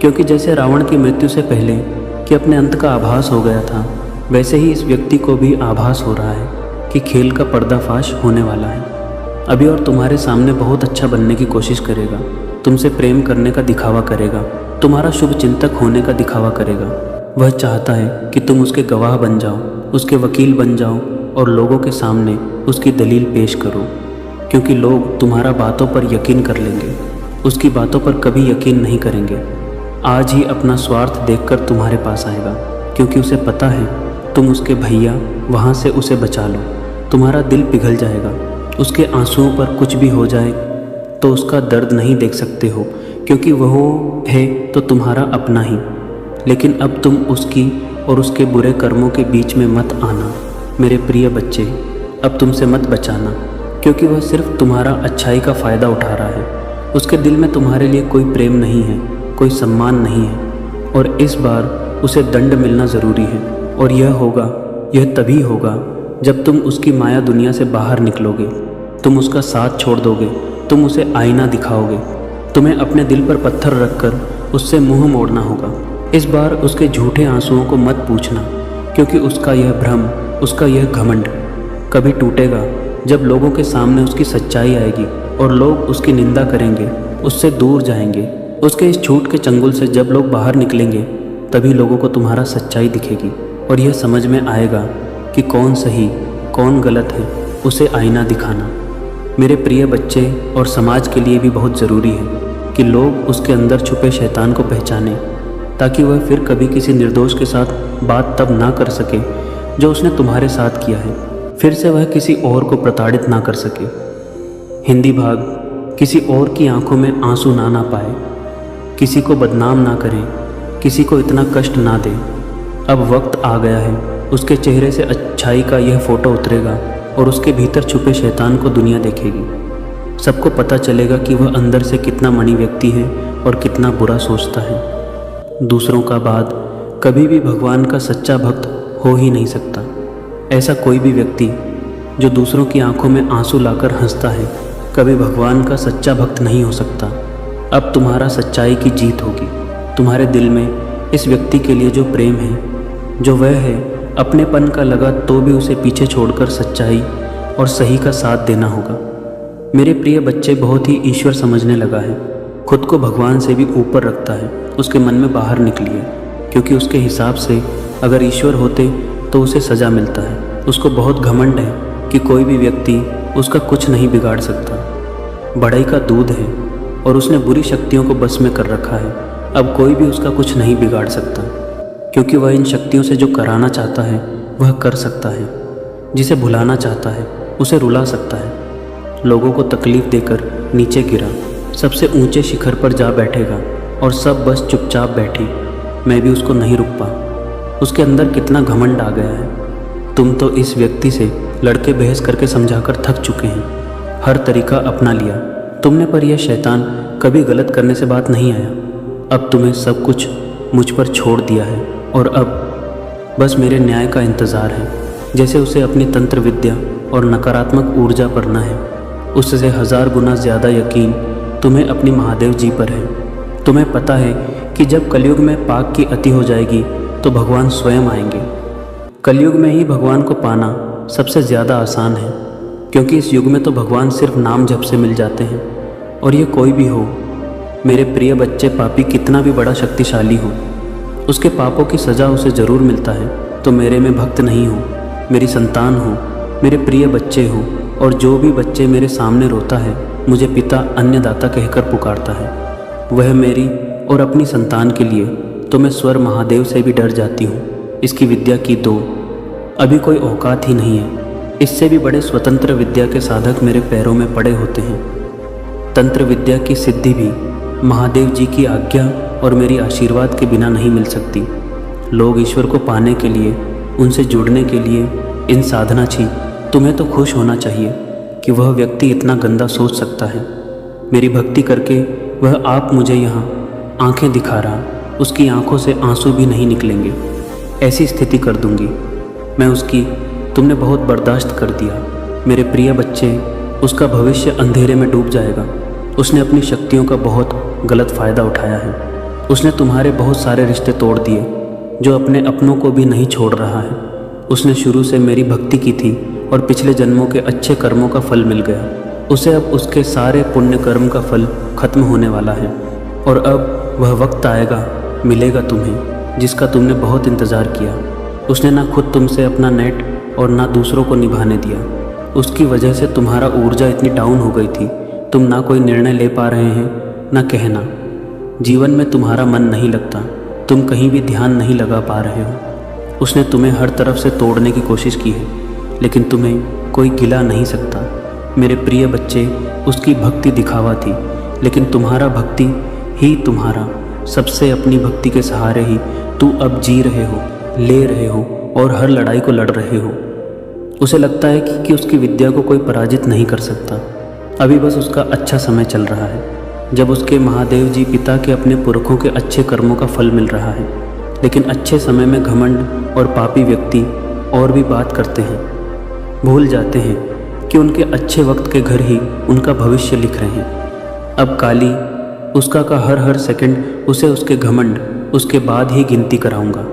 क्योंकि जैसे रावण की मृत्यु से पहले कि अपने अंत का आभास हो गया था, वैसे ही इस व्यक्ति को भी आभास हो रहा है कि खेल का पर्दाफाश होने वाला है अभी, और तुम्हारे सामने बहुत अच्छा बनने की कोशिश करेगा, तुमसे प्रेम करने का दिखावा करेगा, तुम्हारा शुभ चिंतक होने का दिखावा करेगा। वह चाहता है कि तुम उसके गवाह बन जाओ, उसके वकील बन जाओ और लोगों के सामने उसकी दलील पेश करो, क्योंकि लोग तुम्हारा बातों पर यकीन कर लेंगे, उसकी बातों पर कभी यकीन नहीं करेंगे। आज ही अपना स्वार्थ देखकर तुम्हारे पास आएगा, क्योंकि उसे पता है तुम उसके भैया, वहाँ से उसे बचा लो। तुम्हारा दिल पिघल जाएगा, उसके आंसुओं पर कुछ भी हो जाए तो उसका दर्द नहीं देख सकते हो, क्योंकि वह है तो तुम्हारा अपना ही। लेकिन अब तुम उसकी और उसके बुरे कर्मों के बीच में मत आना। मेरे प्रिय बच्चे, अब तुमसे मत बचाना, क्योंकि वह सिर्फ तुम्हारा अच्छाई का फ़ायदा उठा रहा है। उसके दिल में तुम्हारे लिए कोई प्रेम नहीं है, कोई सम्मान नहीं है, और इस बार उसे दंड मिलना ज़रूरी है। और यह तभी होगा जब तुम उसकी माया दुनिया से बाहर निकलोगे, तुम उसका साथ छोड़ दोगे, तुम उसे आईना दिखाओगे। तुम्हें अपने दिल पर पत्थर रखकर उससे मुंह मोड़ना होगा। इस बार उसके झूठे आंसुओं को मत पूछना, क्योंकि उसका यह भ्रम, उसका यह घमंड कभी टूटेगा जब लोगों के सामने उसकी सच्चाई आएगी और लोग उसकी निंदा करेंगे, उससे दूर जाएंगे। उसके इस झूठ के चंगुल से जब लोग बाहर निकलेंगे, तभी लोगों को तुम्हारा सच्चाई दिखेगी और यह समझ में आएगा कि कौन सही कौन गलत है। उसे आईना दिखाना मेरे प्रिय बच्चे और समाज के लिए भी बहुत ज़रूरी है कि लोग उसके अंदर छुपे शैतान को पहचानें, ताकि वह फिर कभी किसी निर्दोष के साथ बात तब ना कर सके जो उसने तुम्हारे साथ किया है। फिर से वह किसी और को प्रताड़ित ना कर सके। हिंदी भाग किसी और की आंखों में आंसू ना पाए, किसी को बदनाम ना करे, किसी को इतना कष्ट ना दे। अब वक्त आ गया है, उसके चेहरे से अच्छाई का यह फ़ोटो उतरेगा और उसके भीतर छुपे शैतान को दुनिया देखेगी। सबको पता चलेगा कि वह अंदर से कितना मणि व्यक्ति है और कितना बुरा सोचता है। दूसरों का बाद कभी भी भगवान का सच्चा भक्त हो ही नहीं सकता। ऐसा कोई भी व्यक्ति जो दूसरों की आंखों में आंसू लाकर हंसता है कभी भगवान का सच्चा भक्त नहीं हो सकता। अब तुम्हारा सच्चाई की जीत होगी। तुम्हारे दिल में इस व्यक्ति के लिए जो प्रेम है, जो वह है, अपनेपन का लगा तो भी उसे पीछे छोड़कर सच्चाई और सही का साथ देना होगा। मेरे प्रिय बच्चे, बहुत ही ईश्वर समझने लगा है, खुद को भगवान से भी ऊपर रखता है, उसके मन में बाहर निकलिए, क्योंकि उसके हिसाब से अगर ईश्वर होते तो उसे सज़ा मिलता है। उसको बहुत घमंड है कि कोई भी व्यक्ति उसका कुछ नहीं बिगाड़ सकता। बड़ाई का दूध है और उसने बुरी शक्तियों को बस में कर रखा है। अब कोई भी उसका कुछ नहीं बिगाड़ सकता, क्योंकि वह इन शक्तियों से जो कराना चाहता है वह कर सकता है। जिसे भुलाना चाहता है उसे रुला सकता है। लोगों को तकलीफ़ देकर नीचे गिरा, सबसे ऊंचे शिखर पर जा बैठेगा और सब बस चुपचाप बैठी। मैं भी उसको नहीं रुक पा। उसके अंदर कितना घमंड आ गया है। तुम तो इस व्यक्ति से लड़के बहस करके समझाकर थक चुके हैं, हर तरीका अपना लिया तुमने, पर यह शैतान कभी गलत करने से बात नहीं आया। अब तुम्हें सब कुछ मुझ पर छोड़ दिया है और अब बस मेरे न्याय का इंतज़ार है। जैसे उसे अपनी तंत्र विद्या और नकारात्मक ऊर्जा पर न है, उससे 1000 गुना ज़्यादा यकीन तुम्हें अपनी महादेव जी पर है। तुम्हें पता है कि जब कलयुग में पाक की अति हो जाएगी तो भगवान स्वयं आएंगे। कलयुग में ही भगवान को पाना सबसे ज़्यादा आसान है, क्योंकि इस युग में तो भगवान सिर्फ नाम जप से मिल जाते हैं। और ये कोई भी हो, मेरे प्रिय बच्चे, पापी कितना भी बड़ा शक्तिशाली हो, उसके पापों की सज़ा उसे ज़रूर मिलता है। तो मेरे में भक्त नहीं हो, मेरी संतान हो, मेरे प्रिय बच्चे हो, और जो भी बच्चे मेरे सामने रोता है मुझे पिता अन्नदाता कहकर पुकारता है, वह मेरी और अपनी संतान के लिए तो मैं स्वर महादेव से भी डर जाती हूँ। इसकी विद्या की दो अभी कोई औकात ही नहीं है। इससे भी बड़े स्वतंत्र विद्या के साधक मेरे पैरों में पड़े होते हैं। तंत्र विद्या की सिद्धि भी महादेव जी की आज्ञा और मेरी आशीर्वाद के बिना नहीं मिल सकती। लोग ईश्वर को पाने के लिए, उनसे जुड़ने के लिए इन साधना छी। तुम्हें तो खुश होना चाहिए कि वह व्यक्ति इतना गंदा सोच सकता है। मेरी भक्ति करके वह आप मुझे यहाँ आंखें दिखा रहा, उसकी आंखों से आंसू भी नहीं निकलेंगे। ऐसी स्थिति कर दूंगी मैं उसकी। तुमने बहुत बर्दाश्त कर दिया मेरे प्रिय बच्चे। उसका भविष्य अंधेरे में डूब जाएगा। उसने अपनी शक्तियों का बहुत गलत फ़ायदा उठाया है। उसने तुम्हारे बहुत सारे रिश्ते तोड़ दिए, जो अपने अपनों को भी नहीं छोड़ रहा है। उसने शुरू से मेरी भक्ति की थी और पिछले जन्मों के अच्छे कर्मों का फल मिल गया उसे। अब उसके सारे पुण्य कर्म का फल खत्म होने वाला है और अब वह वक्त आएगा, मिलेगा तुम्हें, जिसका तुमने बहुत इंतज़ार किया। उसने ना खुद तुमसे अपना नेट और ना दूसरों को निभाने दिया। उसकी वजह से तुम्हारा ऊर्जा इतनी डाउन हो गई थी, तुम ना कोई निर्णय ले पा रहे हैं ना कहना। जीवन में तुम्हारा मन नहीं लगता, तुम कहीं भी ध्यान नहीं लगा पा रहे हो। उसने तुम्हें हर तरफ से तोड़ने की कोशिश की है, लेकिन तुम्हें कोई गिला नहीं सकता। मेरे प्रिय बच्चे, उसकी भक्ति दिखावा थी, लेकिन तुम्हारा भक्ति ही तुम्हारा सबसे अपनी भक्ति के सहारे ही तू अब जी रहे हो, ले रहे हो और हर लड़ाई को लड़ रहे हो। उसे लगता है कि उसकी विद्या को कोई पराजित नहीं कर सकता। अभी बस उसका अच्छा समय चल रहा है, जब उसके महादेव जी पिता के अपने पुरखों के अच्छे कर्मों का फल मिल रहा है। लेकिन अच्छे समय में घमंड और पापी व्यक्ति और भी बात करते हैं, भूल जाते हैं कि उनके अच्छे वक्त के घर ही उनका भविष्य लिख रहे हैं। अब काली उसका का हर सेकंड उसे उसके घमंड उसके बाद ही गिनती कराऊंगा।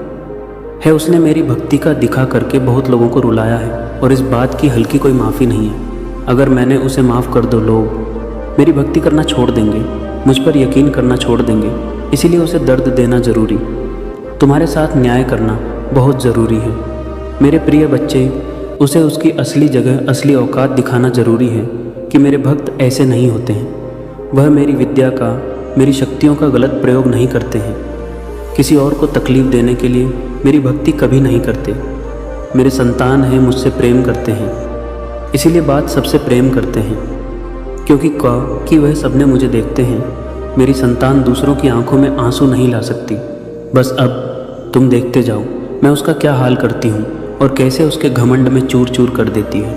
है उसने मेरी भक्ति का दिखा करके बहुत लोगों को रुलाया है और इस बात की हल्की कोई माफ़ी नहीं है। अगर मैंने उसे माफ़ कर दो, लोग मेरी भक्ति करना छोड़ देंगे, मुझ पर यकीन करना छोड़ देंगे। इसीलिए उसे दर्द देना ज़रूरी, तुम्हारे साथ न्याय करना बहुत ज़रूरी है। मेरे प्रिय बच्चे, उसे उसकी असली जगह, असली औकात दिखाना ज़रूरी है कि मेरे भक्त ऐसे नहीं होते हैं। वह मेरी विद्या का, मेरी शक्तियों का गलत प्रयोग नहीं करते हैं। किसी और को तकलीफ़ देने के लिए मेरी भक्ति कभी नहीं करते। मेरे संतान हैं, मुझसे प्रेम करते हैं, इसीलिए बात सबसे प्रेम करते हैं, क्योंकि वह सबने मुझे देखते हैं। मेरी संतान दूसरों की आंखों में आंसू नहीं ला सकती। बस अब तुम देखते जाओ मैं उसका क्या हाल करती हूँ और कैसे उसके घमंड में चूर चूर कर देती है।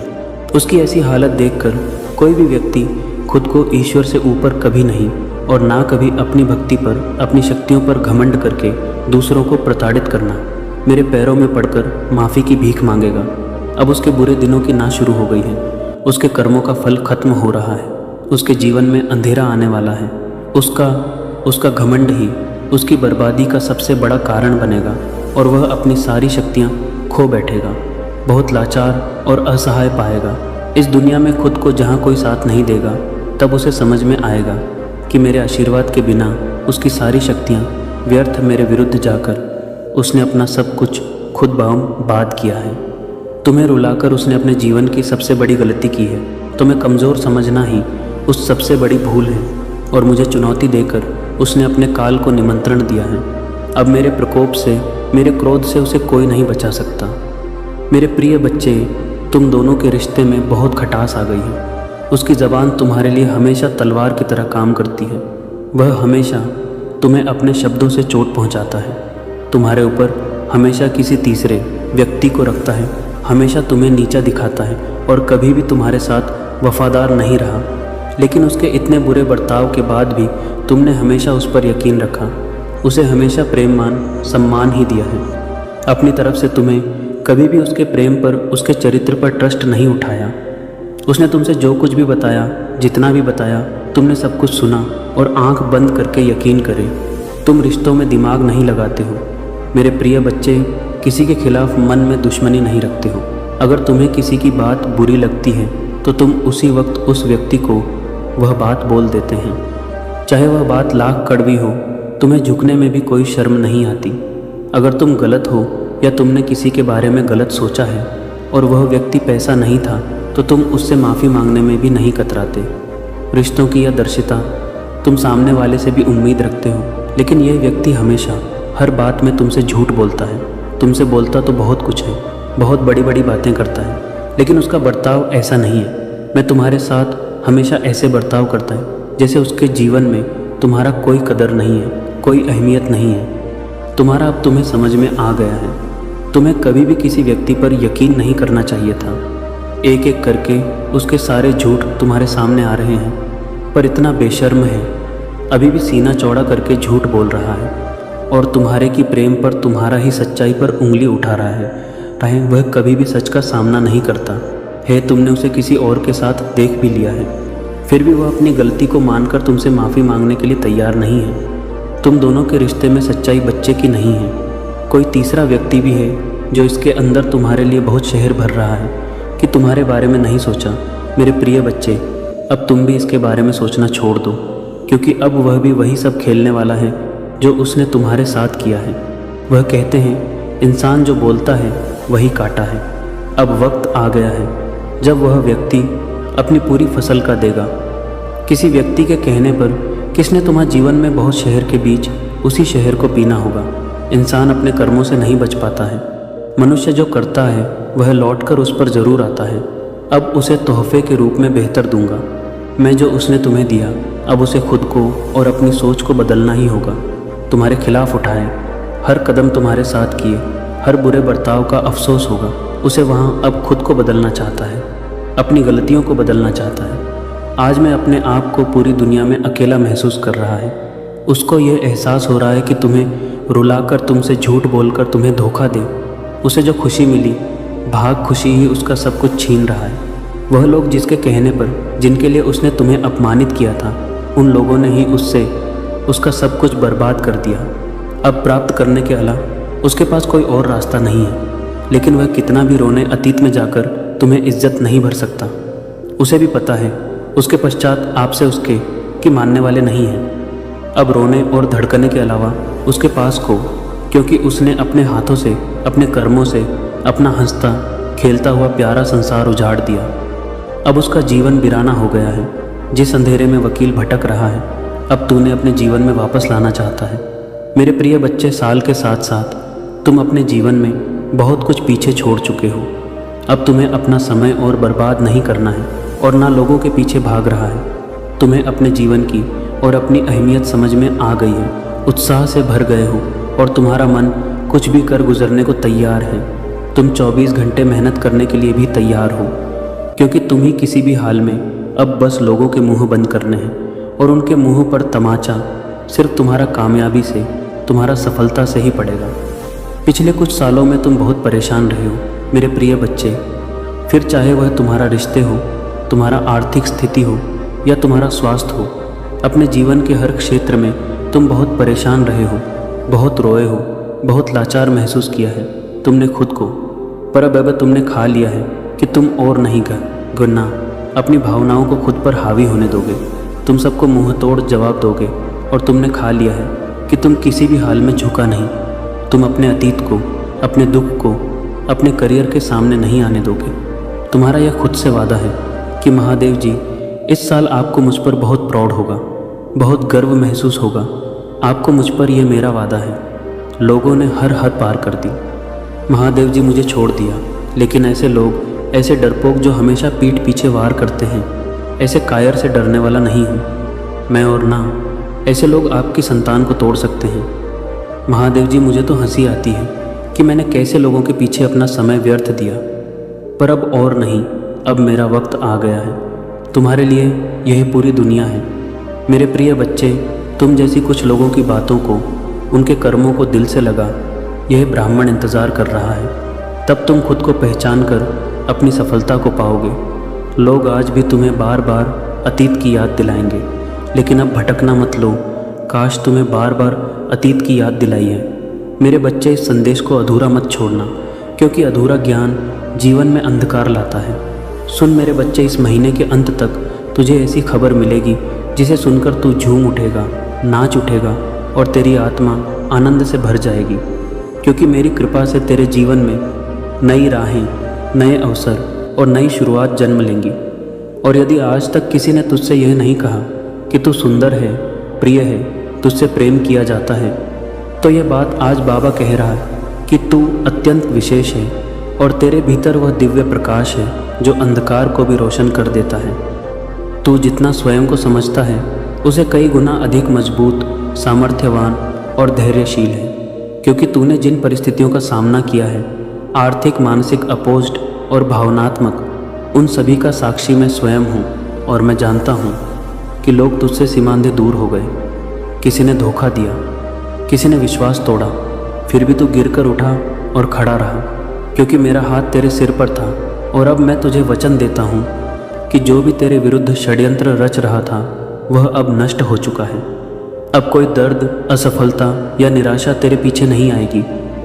उसकी ऐसी हालत देखकर कोई भी व्यक्ति खुद को ईश्वर से ऊपर कभी नहीं और ना कभी अपनी भक्ति पर, अपनी शक्तियों पर घमंड करके दूसरों को प्रताड़ित करना, मेरे पैरों में पड़कर माफ़ी की भीख मांगेगा। अब उसके बुरे दिनों की ना शुरू हो गई है। उसके कर्मों का फल खत्म हो रहा है। उसके जीवन में अंधेरा आने वाला है। उसका घमंड ही उसकी बर्बादी का सबसे बड़ा कारण बनेगा और वह अपनी सारी शक्तियाँ खो बैठेगा। बहुत लाचार और असहाय पाएगा। इस दुनिया में खुद को जहाँ कोई साथ नहीं देगा, तब उसे समझ में आएगा कि मेरे आशीर्वाद के बिना उसकी सारी शक्तियाँ व्यर्थ मेरे विरुद्ध जाकर उसने अपना सब कुछ खुद बर्बाद किया है। तुम्हें रुलाकर उसने अपने जीवन की सबसे बड़ी गलती की है। तुम्हें कमज़ोर समझना ही उस सबसे बड़ी भूल है और मुझे चुनौती देकर उसने अपने काल को निमंत्रण दिया है। अब मेरे प्रकोप से, मेरे क्रोध से उसे कोई नहीं बचा सकता। मेरे प्रिय बच्चे, तुम दोनों के रिश्ते में बहुत खटास आ गई है। उसकी ज़बान तुम्हारे लिए हमेशा तलवार की तरह काम करती है। वह हमेशा तुम्हें अपने शब्दों से चोट पहुंचाता है। तुम्हारे ऊपर हमेशा किसी तीसरे व्यक्ति को रखता है, हमेशा तुम्हें नीचा दिखाता है और कभी भी तुम्हारे साथ वफादार नहीं रहा। लेकिन उसके इतने बुरे बर्ताव के बाद भी तुमने हमेशा उस पर यकीन रखा, उसे हमेशा प्रेम मान सम्मान ही दिया है। अपनी तरफ से तुम्हें कभी भी उसके प्रेम पर, उसके चरित्र पर ट्रस्ट नहीं उठाया। उसने तुमसे जो कुछ भी बताया, जितना भी बताया, तुमने सब कुछ सुना और आंख बंद करके यकीन करे। तुम रिश्तों में दिमाग नहीं लगाते हो। मेरे प्रिय बच्चे, किसी के खिलाफ मन में दुश्मनी नहीं रखते हो। अगर तुम्हें किसी की बात बुरी लगती है तो तुम उसी वक्त उस व्यक्ति को वह बात बोल देते हैं, चाहे वह बात लाख कड़वी हो। तुम्हें झुकने में भी कोई शर्म नहीं आती। अगर तुम गलत हो या तुमने किसी के बारे में गलत सोचा है और वह व्यक्ति पैसा नहीं था, तो तुम उससे माफ़ी मांगने में भी नहीं कतराते। रिश्तों की यह दर्शिता तुम सामने वाले से भी उम्मीद रखते हो, लेकिन यह व्यक्ति हमेशा हर बात में तुमसे झूठ बोलता है। तुमसे बोलता तो बहुत कुछ है, बहुत बड़ी बड़ी बातें करता है, लेकिन उसका बर्ताव ऐसा नहीं है। मैं तुम्हारे साथ हमेशा ऐसे बर्ताव करता है जैसे उसके जीवन में तुम्हारा कोई कदर नहीं है, कोई अहमियत नहीं है। तुम्हारा अब तुम्हें समझ में आ गया है। तुम्हें कभी भी किसी व्यक्ति पर यकीन नहीं करना चाहिए था। एक एक करके उसके सारे झूठ तुम्हारे सामने आ रहे हैं, पर इतना बेशर्म है, अभी भी सीना चौड़ा करके झूठ बोल रहा है और तुम्हारे की प्रेम पर, तुम्हारा ही सच्चाई पर उंगली उठा रहा है। वह कभी भी सच का सामना नहीं करता है। तुमने उसे किसी और के साथ देख भी लिया है, फिर भी वह अपनी गलती को मानकर तुमसे माफ़ी मांगने के लिए तैयार नहीं है। तुम दोनों के रिश्ते में सच्चाई बच्चे की नहीं है, कोई तीसरा व्यक्ति भी है जो इसके अंदर तुम्हारे लिए बहुत शहर भर रहा है कि तुम्हारे बारे में नहीं सोचा। मेरे प्रिय बच्चे, अब तुम भी इसके बारे में सोचना छोड़ दो, क्योंकि अब वह भी वही सब खेलने वाला है जो उसने तुम्हारे साथ किया है। वह कहते हैं, इंसान जो बोलता है वही काटा है। अब वक्त आ गया है जब वह व्यक्ति अपनी पूरी फसल का देगा। किसी व्यक्ति के कहने पर किसने तुम्हारे जीवन में बहुत शहर के बीच उसी शहर को पीना होगा। इंसान अपने कर्मों से नहीं बच पाता है। मनुष्य जो करता है वह लौटकर उस पर ज़रूर आता है। अब उसे तोहफे के रूप में बेहतर दूंगा। मैं जो उसने तुम्हें दिया, अब उसे खुद को और अपनी सोच को बदलना ही होगा। तुम्हारे खिलाफ उठाए, हर कदम तुम्हारे साथ किए, हर बुरे बर्ताव का अफसोस होगा। उसे वहाँ अब खुद को बदलना चाहता है, अपनी गलतियों को बदलना चाहता है। आज मैं अपने आप को पूरी दुनिया में अकेला महसूस कर रहा है। उसको ये एहसास हो रहा है कि तुम्हें रुलाकर, तुमसे झूठ बोलकर तुम्हें धोखा दे। उसे जो खुशी मिली, भाग खुशी ही उसका सब कुछ छीन रहा है। वह लोग जिसके कहने पर, जिनके लिए उसने तुम्हें अपमानित किया था, उन लोगों ने ही उससे उसका सब कुछ बर्बाद कर दिया। अब प्राप्त करने के अलावा उसके पास कोई और रास्ता नहीं है। लेकिन वह कितना भी रोने अतीत में जाकर तुम्हें इज्जत नहीं भर सकता। उसे भी पता है उसके पश्चात आपसे उसके कि मानने वाले नहीं हैं। अब रोने और धड़कने के अलावा उसके पास को, क्योंकि उसने अपने हाथों से, अपने कर्मों से अपना हंसता खेलता हुआ प्यारा संसार उजाड़ दिया। अब उसका जीवन वीराना हो गया है। जिस अंधेरे में वकील भटक रहा है, अब तूने अपने जीवन में वापस लाना चाहता है। मेरे प्रिय बच्चे, साल के साथ साथ तुम अपने जीवन में बहुत कुछ पीछे छोड़ चुके हो। अब तुम्हें अपना समय और बर्बाद नहीं करना है और ना लोगों के पीछे भाग रहा है। तुम्हें अपने जीवन की और अपनी अहमियत समझ में आ गई है, उत्साह से भर गए हो और तुम्हारा मन कुछ भी कर गुजरने को तैयार है। तुम 24 घंटे मेहनत करने के लिए भी तैयार हो, क्योंकि तुम ही किसी भी हाल में अब बस लोगों के मुंह बंद करने हैं और उनके मुंह पर तमाचा सिर्फ तुम्हारा कामयाबी से, तुम्हारा सफलता से ही पड़ेगा। पिछले कुछ सालों में तुम बहुत परेशान रहे हो मेरे प्रिय बच्चे, फिर चाहे वह तुम्हारा रिश्ते हो, तुम्हारा आर्थिक स्थिति हो या तुम्हारा स्वास्थ्य हो। अपने जीवन के हर क्षेत्र में तुम बहुत परेशान रहे हो, बहुत रोए हो, बहुत लाचार महसूस किया है तुमने खुद को। पर अब तुमने खा लिया है कि तुम और नहीं गुना अपनी भावनाओं को खुद पर हावी होने दोगे। तुम सबको मुंह तोड़ जवाब दोगे और तुमने खा लिया है कि तुम किसी भी हाल में झुका नहीं। तुम अपने अतीत को, अपने दुख को अपने करियर के सामने नहीं आने दोगे। तुम्हारा यह खुद से वादा है कि महादेव जी, इस साल आपको मुझ पर बहुत प्राउड होगा, बहुत गर्व महसूस होगा। आपको मुझ पर यह मेरा वादा है। लोगों ने हर हद पार कर दी। महादेव जी मुझे छोड़ दिया, लेकिन ऐसे लोग, ऐसे डरपोक जो हमेशा पीठ पीछे वार करते हैं, ऐसे कायर से डरने वाला नहीं हूँ मैं। और ना ऐसे लोग आपकी संतान को तोड़ सकते हैं। महादेव जी मुझे तो हंसी आती है कि मैंने कैसे लोगों के पीछे अपना समय व्यर्थ दिया, पर अब और नहीं, अब मेरा वक्त आ गया है। तुम्हारे लिए यही पूरी दुनिया है। मेरे प्रिय बच्चे, तुम जैसी कुछ लोगों की बातों को, उनके कर्मों को दिल से लगा यह ब्राह्मण इंतज़ार कर रहा है। तब तुम खुद को पहचान कर अपनी सफलता को पाओगे। लोग आज भी तुम्हें बार बार अतीत की याद दिलाएंगे, लेकिन अब भटकना मत लो। काश तुम्हें बार बार अतीत की याद दिलाई है। मेरे बच्चे, इस संदेश को अधूरा मत छोड़ना, क्योंकि अधूरा ज्ञान जीवन में अंधकार लाता है। सुन मेरे बच्चे, इस महीने के अंत तक तुझे ऐसी खबर मिलेगी जिसे सुनकर तू झूम उठेगा, नाच उठेगा और तेरी आत्मा आनंद से भर जाएगी, क्योंकि मेरी कृपा से तेरे जीवन में नई राहें, नए अवसर और नई शुरुआत जन्म लेंगी। और यदि आज तक किसी ने तुझसे यह नहीं कहा कि तू सुंदर है, प्रिय है, तुझसे प्रेम किया जाता है, तो यह बात आज बाबा कह रहा है कि तू अत्यंत विशेष है और तेरे भीतर वह दिव्य प्रकाश है जो अंधकार को भी रोशन कर देता है। तू जितना स्वयं को समझता है उसे कई गुना अधिक मजबूत, सामर्थ्यवान और धैर्यशील है, क्योंकि तूने जिन परिस्थितियों का सामना किया है, आर्थिक, मानसिक, अपोज्ड और भावनात्मक, उन सभी का साक्षी मैं स्वयं हूँ। और मैं जानता हूँ कि लोग तुझसे सीमांधे दूर हो गए। किसी ने धोखा दिया, किसी ने विश्वास तोड़ा, फिर भी तू गिरकर उठा और खड़ा रहा, क्योंकि मेरा हाथ तेरे सिर पर था। और अब मैं तुझे वचन देता हूँ कि जो भी तेरे विरुद्ध षड्यंत्र रच रहा था वह अब नष्ट हो चुका है। अब कोई दर्द, असफलता या निराशा तेरे पीछे नहीं आएगी,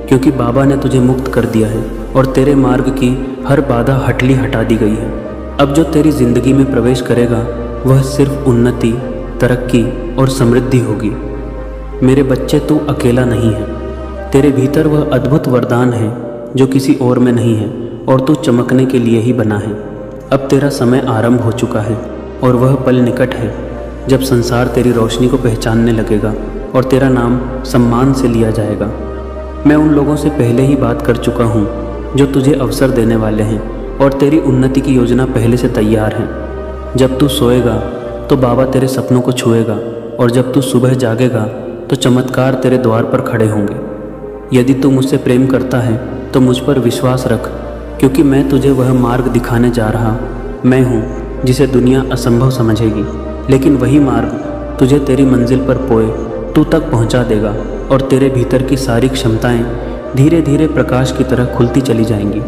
क्योंकि बाबा ने तुझे मुक्त कर दिया है और तेरे मार्ग की हर बाधा हटली हटा दी गई है। अब जो तेरी जिंदगी में प्रवेश करेगा वह सिर्फ उन्नति, तरक्की और समृद्धि होगी। मेरे बच्चे, तू अकेला नहीं है। तेरे भीतर वह अद्भुत वरदान है जो किसी और में नहीं है और तू चमकने के लिए ही बना है। अब तेरा समय आरंभ हो चुका है और वह पल निकट है जब संसार तेरी रोशनी को पहचानने लगेगा और तेरा नाम सम्मान से लिया जाएगा। मैं उन लोगों से पहले ही बात कर चुका हूँ जो तुझे अवसर देने वाले हैं और तेरी उन्नति की योजना पहले से तैयार है। जब तू सोएगा तो बाबा तेरे सपनों को छुएगा और जब तू सुबह जागेगा तो चमत्कार तेरे द्वार पर खड़े होंगे। यदि तू मुझसे प्रेम करता है तो मुझ पर विश्वास रख, क्योंकि मैं तुझे वह मार्ग दिखाने जा रहा मैं हूँ जिसे दुनिया असंभव समझेगी, लेकिन वही मार्ग तुझे तेरी मंजिल पर पोए तू तक पहुँचा देगा और तेरे भीतर की सारी क्षमताएं धीरे धीरे प्रकाश की तरह खुलती चली जाएंगी।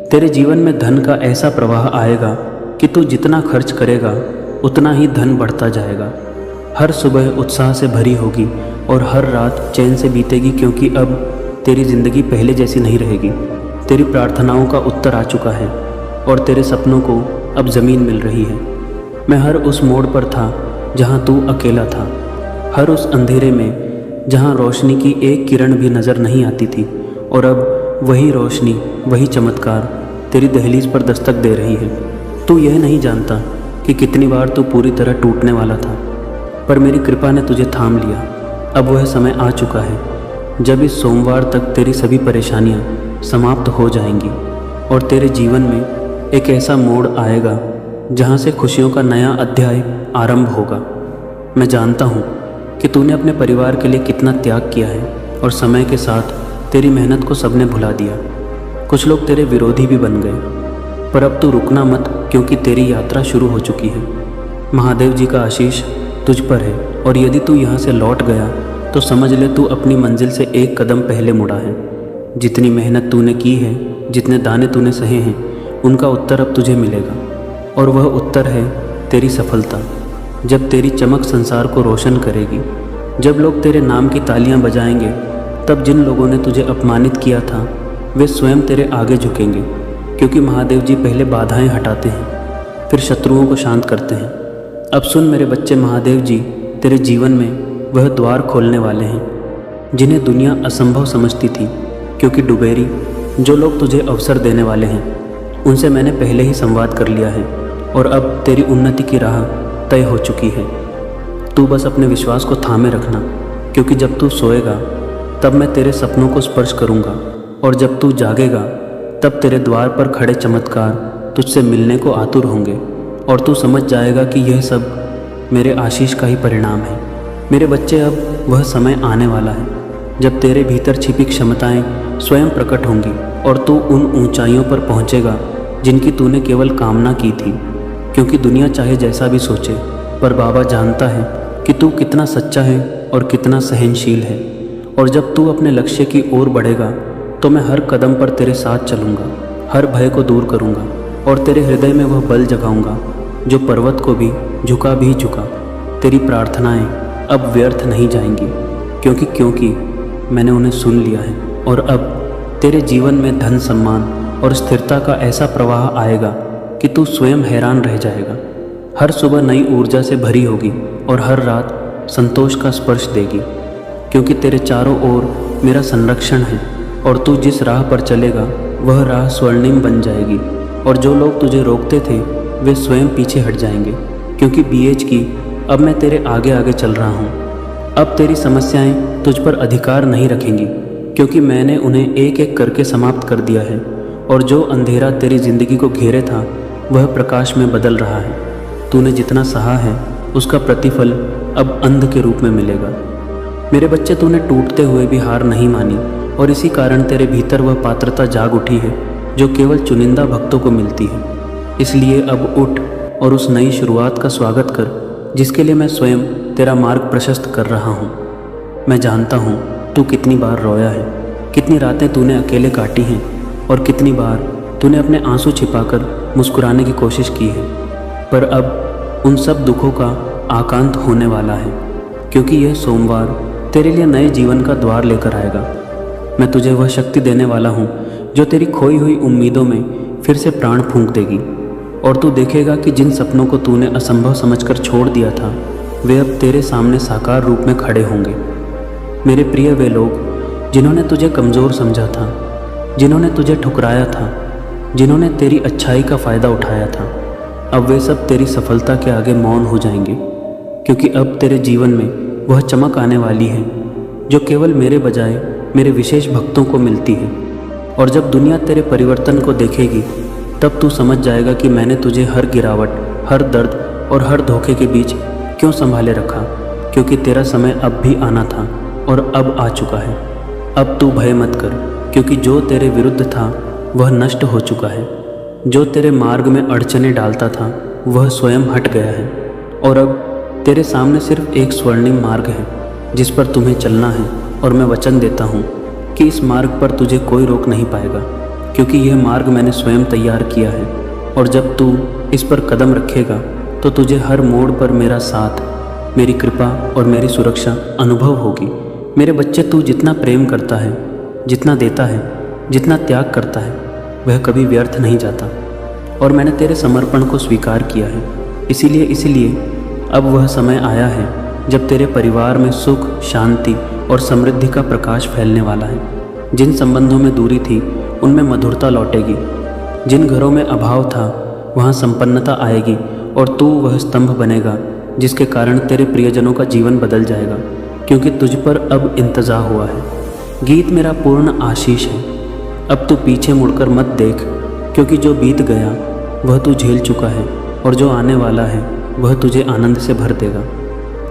तेरे जीवन में धन का ऐसा प्रवाह आएगा कि तू जितना खर्च करेगा उतना ही धन बढ़ता जाएगा। हर सुबह उत्साह से भरी होगी और हर रात चैन से बीतेगी, क्योंकि अब तेरी ज़िंदगी पहले जैसी नहीं रहेगी। तेरी प्रार्थनाओं का उत्तर आ चुका है और तेरे सपनों को अब ज़मीन मिल रही है। मैं हर उस मोड़ पर था जहाँ तू अकेला था, हर उस अंधेरे में जहाँ रोशनी की एक किरण भी नज़र नहीं आती थी, और अब वही रोशनी, वही चमत्कार तेरी दहलीज पर दस्तक दे रही है। तू यह नहीं जानता कि कितनी बार तू पूरी तरह टूटने वाला था, पर मेरी कृपा ने तुझे थाम लिया। अब वह समय आ चुका है जब इस सोमवार तक तेरी सभी परेशानियाँ समाप्त हो जाएंगी और तेरे जीवन में एक ऐसा मोड़ आएगा जहाँ से खुशियों का नया अध्याय आरंभ होगा। मैं जानता हूँ कि तूने अपने परिवार के लिए कितना त्याग किया है और समय के साथ तेरी मेहनत को सबने भुला दिया। कुछ लोग तेरे विरोधी भी बन गए, पर अब तू रुकना मत, क्योंकि तेरी यात्रा शुरू हो चुकी है। महादेव जी का आशीष तुझ पर है और यदि तू यहाँ से लौट गया तो समझ ले तू अपनी मंजिल से एक कदम पहले मुड़ा है। जितनी मेहनत तूने की है, जितने दाने तूने सहे हैं, उनका उत्तर अब तुझे मिलेगा और वह उत्तर है तेरी सफलता। जब तेरी चमक संसार को रोशन करेगी, जब लोग तेरे नाम की तालियां बजाएंगे, तब जिन लोगों ने तुझे अपमानित किया था वे स्वयं तेरे आगे झुकेंगे, क्योंकि महादेव जी पहले बाधाएं हटाते हैं, फिर शत्रुओं को शांत करते हैं। अब सुन मेरे बच्चे, महादेव जी तेरे जीवन में वह द्वार खोलने वाले हैं जिन्हें दुनिया असंभव समझती थी, क्योंकि डुबेरी जो लोग तुझे अवसर देने वाले हैं उनसे मैंने पहले ही संवाद कर लिया है और अब तेरी उन्नति की राह तय हो चुकी है। तू बस अपने विश्वास को थामे रखना, क्योंकि जब तू सोएगा तब मैं तेरे सपनों को स्पर्श करूंगा और जब तू जागेगा तब तेरे द्वार पर खड़े चमत्कार तुझसे मिलने को आतुर होंगे और तू समझ जाएगा कि यह सब मेरे आशीष का ही परिणाम है। मेरे बच्चे, अब वह समय आने वाला है जब तेरे भीतर छिपी क्षमताएं स्वयं प्रकट होंगी और तू उन ऊंचाइयों पर पहुंचेगा जिनकी तूने केवल कामना की थी। क्योंकि दुनिया चाहे जैसा भी सोचे, पर बाबा जानता है कि तू कितना सच्चा है और कितना सहनशील है। और जब तू अपने लक्ष्य की ओर बढ़ेगा तो मैं हर कदम पर तेरे साथ चलूँगा, हर भय को दूर करूँगा और तेरे हृदय में वह बल जगाऊँगा जो पर्वत को भी झुका। तेरी प्रार्थनाएं अब व्यर्थ नहीं जाएंगी, क्योंकि मैंने उन्हें सुन लिया है। और अब तेरे जीवन में धन, सम्मान और स्थिरता का ऐसा प्रवाह आएगा कि तू स्वयं हैरान रह जाएगा। हर सुबह नई ऊर्जा से भरी होगी और हर रात संतोष का स्पर्श देगी, क्योंकि तेरे चारों ओर मेरा संरक्षण है और तू जिस राह पर चलेगा वह राह स्वर्णिम बन जाएगी और जो लोग तुझे रोकते थे वे स्वयं पीछे हट जाएंगे, क्योंकि बीएच की अब मैं तेरे आगे आगे चल रहा हूँ। अब तेरी समस्याएं तुझ पर अधिकार नहीं रखेंगी, क्योंकि मैंने उन्हें एक एक करके समाप्त कर दिया है और जो अंधेरा तेरी जिंदगी को घेरे था वह प्रकाश में बदल रहा है। तूने जितना सहा है उसका प्रतिफल अब अंध के रूप में मिलेगा। मेरे बच्चे, तूने टूटते हुए भी हार नहीं मानी और इसी कारण तेरे भीतर वह पात्रता जाग उठी है जो केवल चुनिंदा भक्तों को मिलती है। इसलिए अब उठ और उस नई शुरुआत का स्वागत कर जिसके लिए मैं स्वयं तेरा मार्ग प्रशस्त कर रहा हूँ। मैं जानता हूँ तू कितनी बार रोया है, कितनी रातें तूने अकेले काटी हैं और कितनी बार तूने अपने आंसू छिपाकर मुस्कुराने की कोशिश की है। पर अब उन सब दुखों का आकांत होने वाला है, क्योंकि यह सोमवार तेरे लिए नए जीवन का द्वार लेकर आएगा। मैं तुझे वह शक्ति देने वाला हूँ जो तेरी खोई हुई उम्मीदों में फिर से प्राण फूंक देगी और तू देखेगा कि जिन सपनों को तूने असंभव समझकर छोड़ दिया था वे अब तेरे सामने साकार रूप में खड़े होंगे। मेरे प्रिय, वे लोग जिन्होंने तुझे कमज़ोर समझा था, जिन्होंने तुझे ठुकराया था, जिन्होंने तेरी अच्छाई का फ़ायदा उठाया था, अब वे सब तेरी सफलता के आगे मौन हो जाएंगे, क्योंकि अब तेरे जीवन में वह चमक आने वाली है जो केवल मेरे बजाय मेरे विशेष भक्तों को मिलती है। और जब दुनिया तेरे परिवर्तन को देखेगी तब तू समझ जाएगा कि मैंने तुझे हर गिरावट, हर दर्द और हर धोखे के बीच क्यों संभाले रखा, क्योंकि तेरा समय अब भी आना था और अब आ चुका है। अब तू भय मत कर, क्योंकि जो तेरे विरुद्ध था वह नष्ट हो चुका है। जो तेरे मार्ग में अड़चने डालता था वह स्वयं हट गया है और अब तेरे सामने सिर्फ एक स्वर्णिम मार्ग है जिस पर तुम्हें चलना है। और मैं वचन देता हूँ कि इस मार्ग पर तुझे कोई रोक नहीं पाएगा, क्योंकि यह मार्ग मैंने स्वयं तैयार किया है। और जब तू इस पर कदम रखेगा तो तुझे हर मोड़ पर मेरा साथ, मेरी कृपा और मेरी सुरक्षा अनुभव होगी। मेरे बच्चे, तू जितना प्रेम करता है, जितना देता है, जितना त्याग करता है, वह कभी व्यर्थ नहीं जाता। और मैंने तेरे समर्पण को स्वीकार किया है। इसीलिए अब वह समय आया है जब तेरे परिवार में सुख, शांति और समृद्धि का प्रकाश फैलने वाला है। जिन संबंधों में दूरी थी उनमें मधुरता लौटेगी, जिन घरों में अभाव था वहाँ संपन्नता आएगी और तू वह स्तंभ बनेगा जिसके कारण तेरे प्रियजनों का जीवन बदल जाएगा, क्योंकि तुझ पर अब इंतज़ार हुआ है। गीत मेरा पूर्ण आशीष है अब तू पीछे मुड़कर मत देख, क्योंकि जो बीत गया वह तू झेल चुका है और जो आने वाला है वह तुझे आनंद से भर देगा।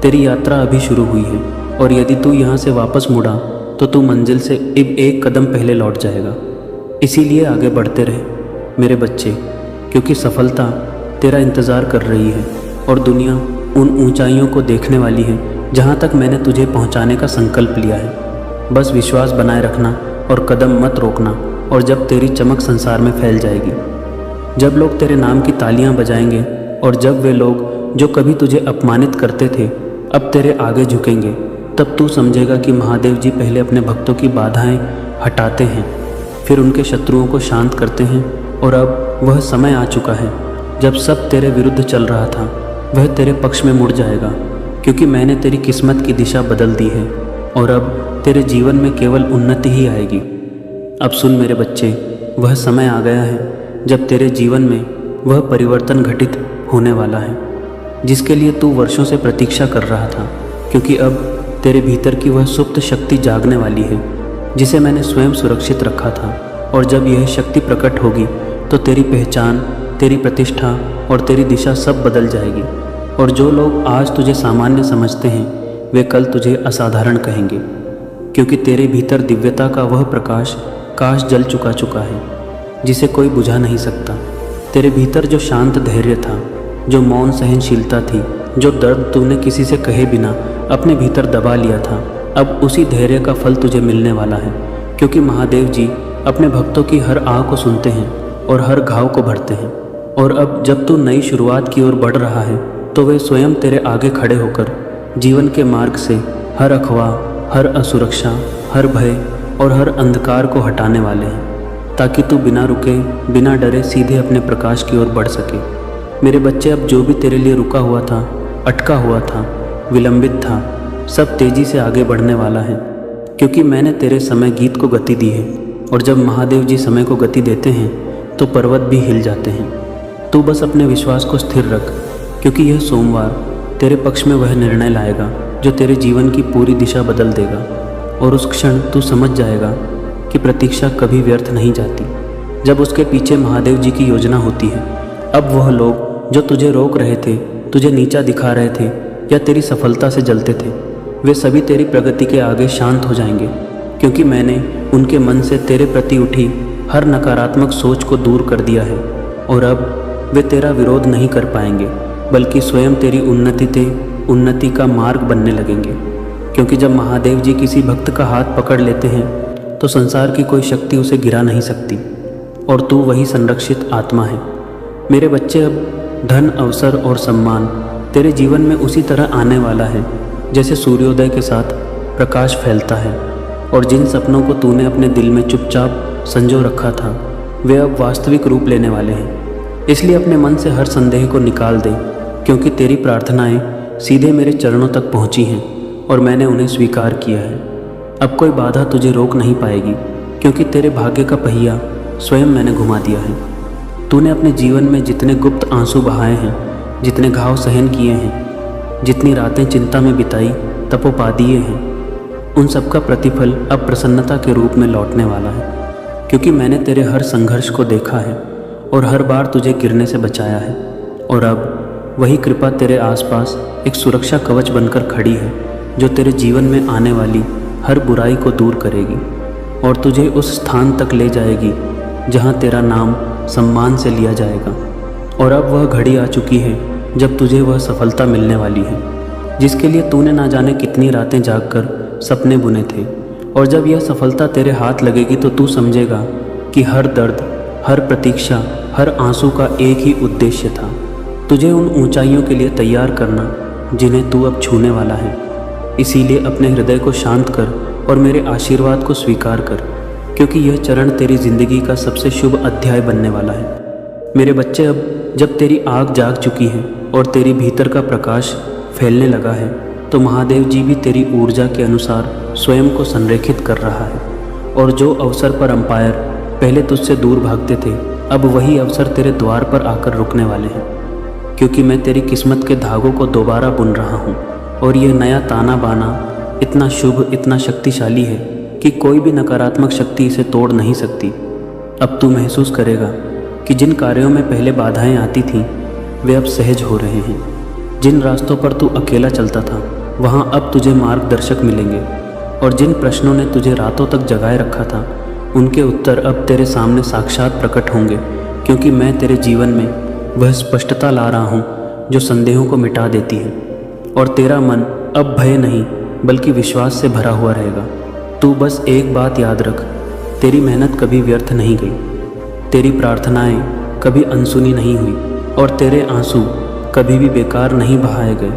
तेरी यात्रा अभी शुरू हुई है और यदि तू यहाँ से वापस मुड़ा तो तू मंजिल से एक कदम पहले लौट जाएगा। इसीलिए आगे बढ़ते रहे मेरे बच्चे, क्योंकि सफलता तेरा इंतज़ार कर रही है और दुनिया उन ऊंचाइयों को देखने वाली है जहाँ तक मैंने तुझे पहुँचाने का संकल्प लिया है। बस विश्वास बनाए रखना और कदम मत रोकना, और जब तेरी चमक संसार में फैल जाएगी, जब लोग तेरे नाम की तालियां बजाएंगे और जब वे लोग जो कभी तुझे अपमानित करते थे अब तेरे आगे झुकेंगे, तब तू समझेगा कि महादेव जी पहले अपने भक्तों की बाधाएं हटाते हैं, फिर उनके शत्रुओं को शांत करते हैं। और अब वह समय आ चुका है जब सब तेरे विरुद्ध चल रहा था वह तेरे पक्ष में मुड़ जाएगा, क्योंकि मैंने तेरी किस्मत की दिशा बदल दी है और अब तेरे जीवन में केवल उन्नति ही आएगी। अब सुन मेरे बच्चे, वह समय आ गया है जब तेरे जीवन में वह परिवर्तन घटित होने वाला है जिसके लिए तू वर्षों से प्रतीक्षा कर रहा था, क्योंकि अब तेरे भीतर की वह सुप्त शक्ति जागने वाली है जिसे मैंने स्वयं सुरक्षित रखा था। और जब यह शक्ति प्रकट होगी तो तेरी पहचान, तेरी प्रतिष्ठा और तेरी दिशा सब बदल जाएगी। और जो लोग आज तुझे सामान्य समझते हैं वे कल तुझे असाधारण कहेंगे, क्योंकि तेरे भीतर दिव्यता का वह प्रकाश काश जल चुका है जिसे कोई बुझा नहीं सकता। तेरे भीतर जो शांत धैर्य था, जो मौन सहनशीलता थी, जो दर्द तूने किसी से कहे बिना अपने भीतर दबा लिया था, अब उसी धैर्य का फल तुझे मिलने वाला है, क्योंकि महादेव जी अपने भक्तों की हर आह को सुनते हैं और हर घाव को भरते हैं। और अब जब तू नई शुरुआत की ओर बढ़ रहा है तो वे स्वयं तेरे आगे खड़े होकर जीवन के मार्ग से हर अफवाह, हर असुरक्षा, हर भय और हर अंधकार को हटाने वाले हैं, ताकि तू बिना रुके, बिना डरे सीधे अपने प्रकाश की ओर बढ़ सके। मेरे बच्चे, अब जो भी तेरे लिए रुका हुआ था, अटका हुआ था, विलंबित था, सब तेज़ी से आगे बढ़ने वाला है, क्योंकि मैंने तेरे समय गीत को गति दी है। और जब महादेव जी समय को गति देते हैं तो पर्वत भी हिल जाते हैं। तू बस अपने विश्वास को स्थिर रख, क्योंकि यह सोमवार तेरे पक्ष में वह निर्णय लाएगा जो तेरे जीवन की पूरी दिशा बदल देगा। और उस क्षण तू समझ जाएगा कि प्रतीक्षा कभी व्यर्थ नहीं जाती, जब उसके पीछे महादेव जी की योजना होती है। अब वह लोग जो तुझे रोक रहे थे, तुझे नीचा दिखा रहे थे या तेरी सफलता से जलते थे, वे सभी तेरी प्रगति के आगे शांत हो जाएंगे, क्योंकि मैंने उनके मन से तेरे प्रति उठी हर नकारात्मक सोच को दूर कर दिया है। और अब वे तेरा विरोध नहीं कर पाएंगे, बल्कि स्वयं तेरी उन्नति का मार्ग बनने लगेंगे। क्योंकि जब महादेव जी किसी भक्त का हाथ पकड़ लेते हैं तो संसार की कोई शक्ति उसे गिरा नहीं सकती, और तू वही संरक्षित आत्मा है। मेरे बच्चे, अब धन, अवसर और सम्मान तेरे जीवन में उसी तरह आने वाला है जैसे सूर्योदय के साथ प्रकाश फैलता है। और जिन सपनों को तूने अपने दिल में चुपचाप संजो रखा था वे अब वास्तविक रूप लेने वाले हैं। इसलिए अपने मन से हर संदेह को निकाल दे, क्योंकि तेरी प्रार्थनाएं सीधे मेरे चरणों तक पहुंची हैं और मैंने उन्हें स्वीकार किया है। अब कोई बाधा तुझे रोक नहीं पाएगी, क्योंकि तेरे भाग्य का पहिया स्वयं मैंने घुमा दिया है। तूने अपने जीवन में जितने गुप्त आंसू बहाए हैं, जितने घाव सहन किए हैं, जितनी रातें चिंता में बिताई, तपोपादिए हैं, उन सब का प्रतिफल अब प्रसन्नता के रूप में लौटने वाला है, क्योंकि मैंने तेरे हर संघर्ष को देखा है और हर बार तुझे गिरने से बचाया है। और अब वही कृपा तेरे आसपास एक सुरक्षा कवच बनकर खड़ी है, जो तेरे जीवन में आने वाली हर बुराई को दूर करेगी और तुझे उस स्थान तक ले जाएगी जहाँ तेरा नाम सम्मान से लिया जाएगा। और अब वह घड़ी आ चुकी है जब तुझे वह सफलता मिलने वाली है, जिसके लिए तूने ना जाने कितनी रातें जागकर सपने बुने थे। और जब यह सफलता तेरे हाथ लगेगी तो तू समझेगा कि हर दर्द, हर प्रतीक्षा, हर आंसू का एक ही उद्देश्य था, तुझे उन ऊंचाइयों के लिए तैयार करना जिन्हें तू अब छूने वाला है। इसीलिए अपने हृदय को शांत कर और मेरे आशीर्वाद को स्वीकार कर, क्योंकि यह चरण तेरी जिंदगी का सबसे शुभ अध्याय बनने वाला है। मेरे बच्चे, अब जब तेरी आग जाग चुकी है और तेरी भीतर का प्रकाश फैलने लगा है तो महादेव जी भी तेरी ऊर्जा के अनुसार स्वयं को संरेखित कर रहा है। और जो अवसर पर अंपायर पहले तुझसे दूर भागते थे, अब वही अवसर तेरे द्वार पर आकर रुकने वाले हैं, क्योंकि मैं तेरी किस्मत के धागों को दोबारा बुन रहा हूँ। और यह नया ताना बाना इतना शुभ, इतना शक्तिशाली है कि कोई भी नकारात्मक शक्ति इसे तोड़ नहीं सकती। अब तू महसूस करेगा कि जिन कार्यों में पहले बाधाएं आती थीं वे अब सहज हो रहे हैं। जिन रास्तों पर तू अकेला चलता था वहाँ अब तुझे मार्गदर्शक मिलेंगे, और जिन प्रश्नों ने तुझे रातों तक जगाए रखा था उनके उत्तर अब तेरे सामने साक्षात प्रकट होंगे, क्योंकि मैं तेरे जीवन में वह स्पष्टता ला रहा हूँ जो संदेहों को मिटा देती है, और तेरा मन अब भय नहीं बल्कि विश्वास से भरा हुआ रहेगा। तू बस एक बात याद रख, तेरी मेहनत कभी व्यर्थ नहीं गई, तेरी प्रार्थनाएं कभी अनसुनी नहीं हुई, और तेरे आंसू कभी भी बेकार नहीं बहाए गए,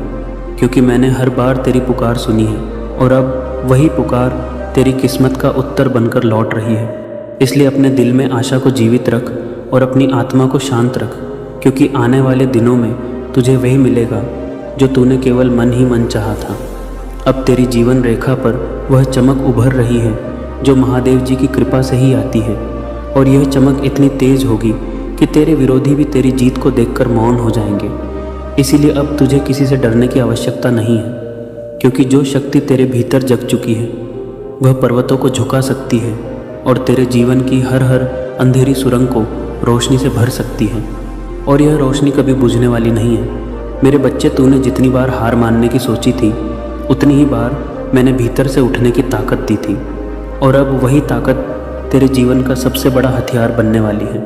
क्योंकि मैंने हर बार तेरी पुकार सुनी है, और अब वही पुकार तेरी किस्मत का उत्तर बनकर लौट रही है। इसलिए अपने दिल में आशा को जीवित रख और अपनी आत्मा को शांत रख, क्योंकि आने वाले दिनों में तुझे वही मिलेगा जो तूने केवल मन ही मन चाहा था। अब तेरी जीवन रेखा पर वह चमक उभर रही है जो महादेव जी की कृपा से ही आती है, और यह चमक इतनी तेज होगी कि तेरे विरोधी भी तेरी जीत को देखकर मौन हो जाएंगे। इसीलिए अब तुझे किसी से डरने की आवश्यकता नहीं है, क्योंकि जो शक्ति तेरे भीतर जग चुकी है वह पर्वतों को झुका सकती है और तेरे जीवन की हर हर अंधेरी सुरंग को रोशनी से भर सकती है, और यह रोशनी कभी बुझने वाली नहीं है। मेरे बच्चे, तूने जितनी बार हार मानने की सोची थी उतनी ही बार मैंने भीतर से उठने की ताकत दी थी, और अब वही ताकत तेरे जीवन का सबसे बड़ा हथियार बनने वाली है।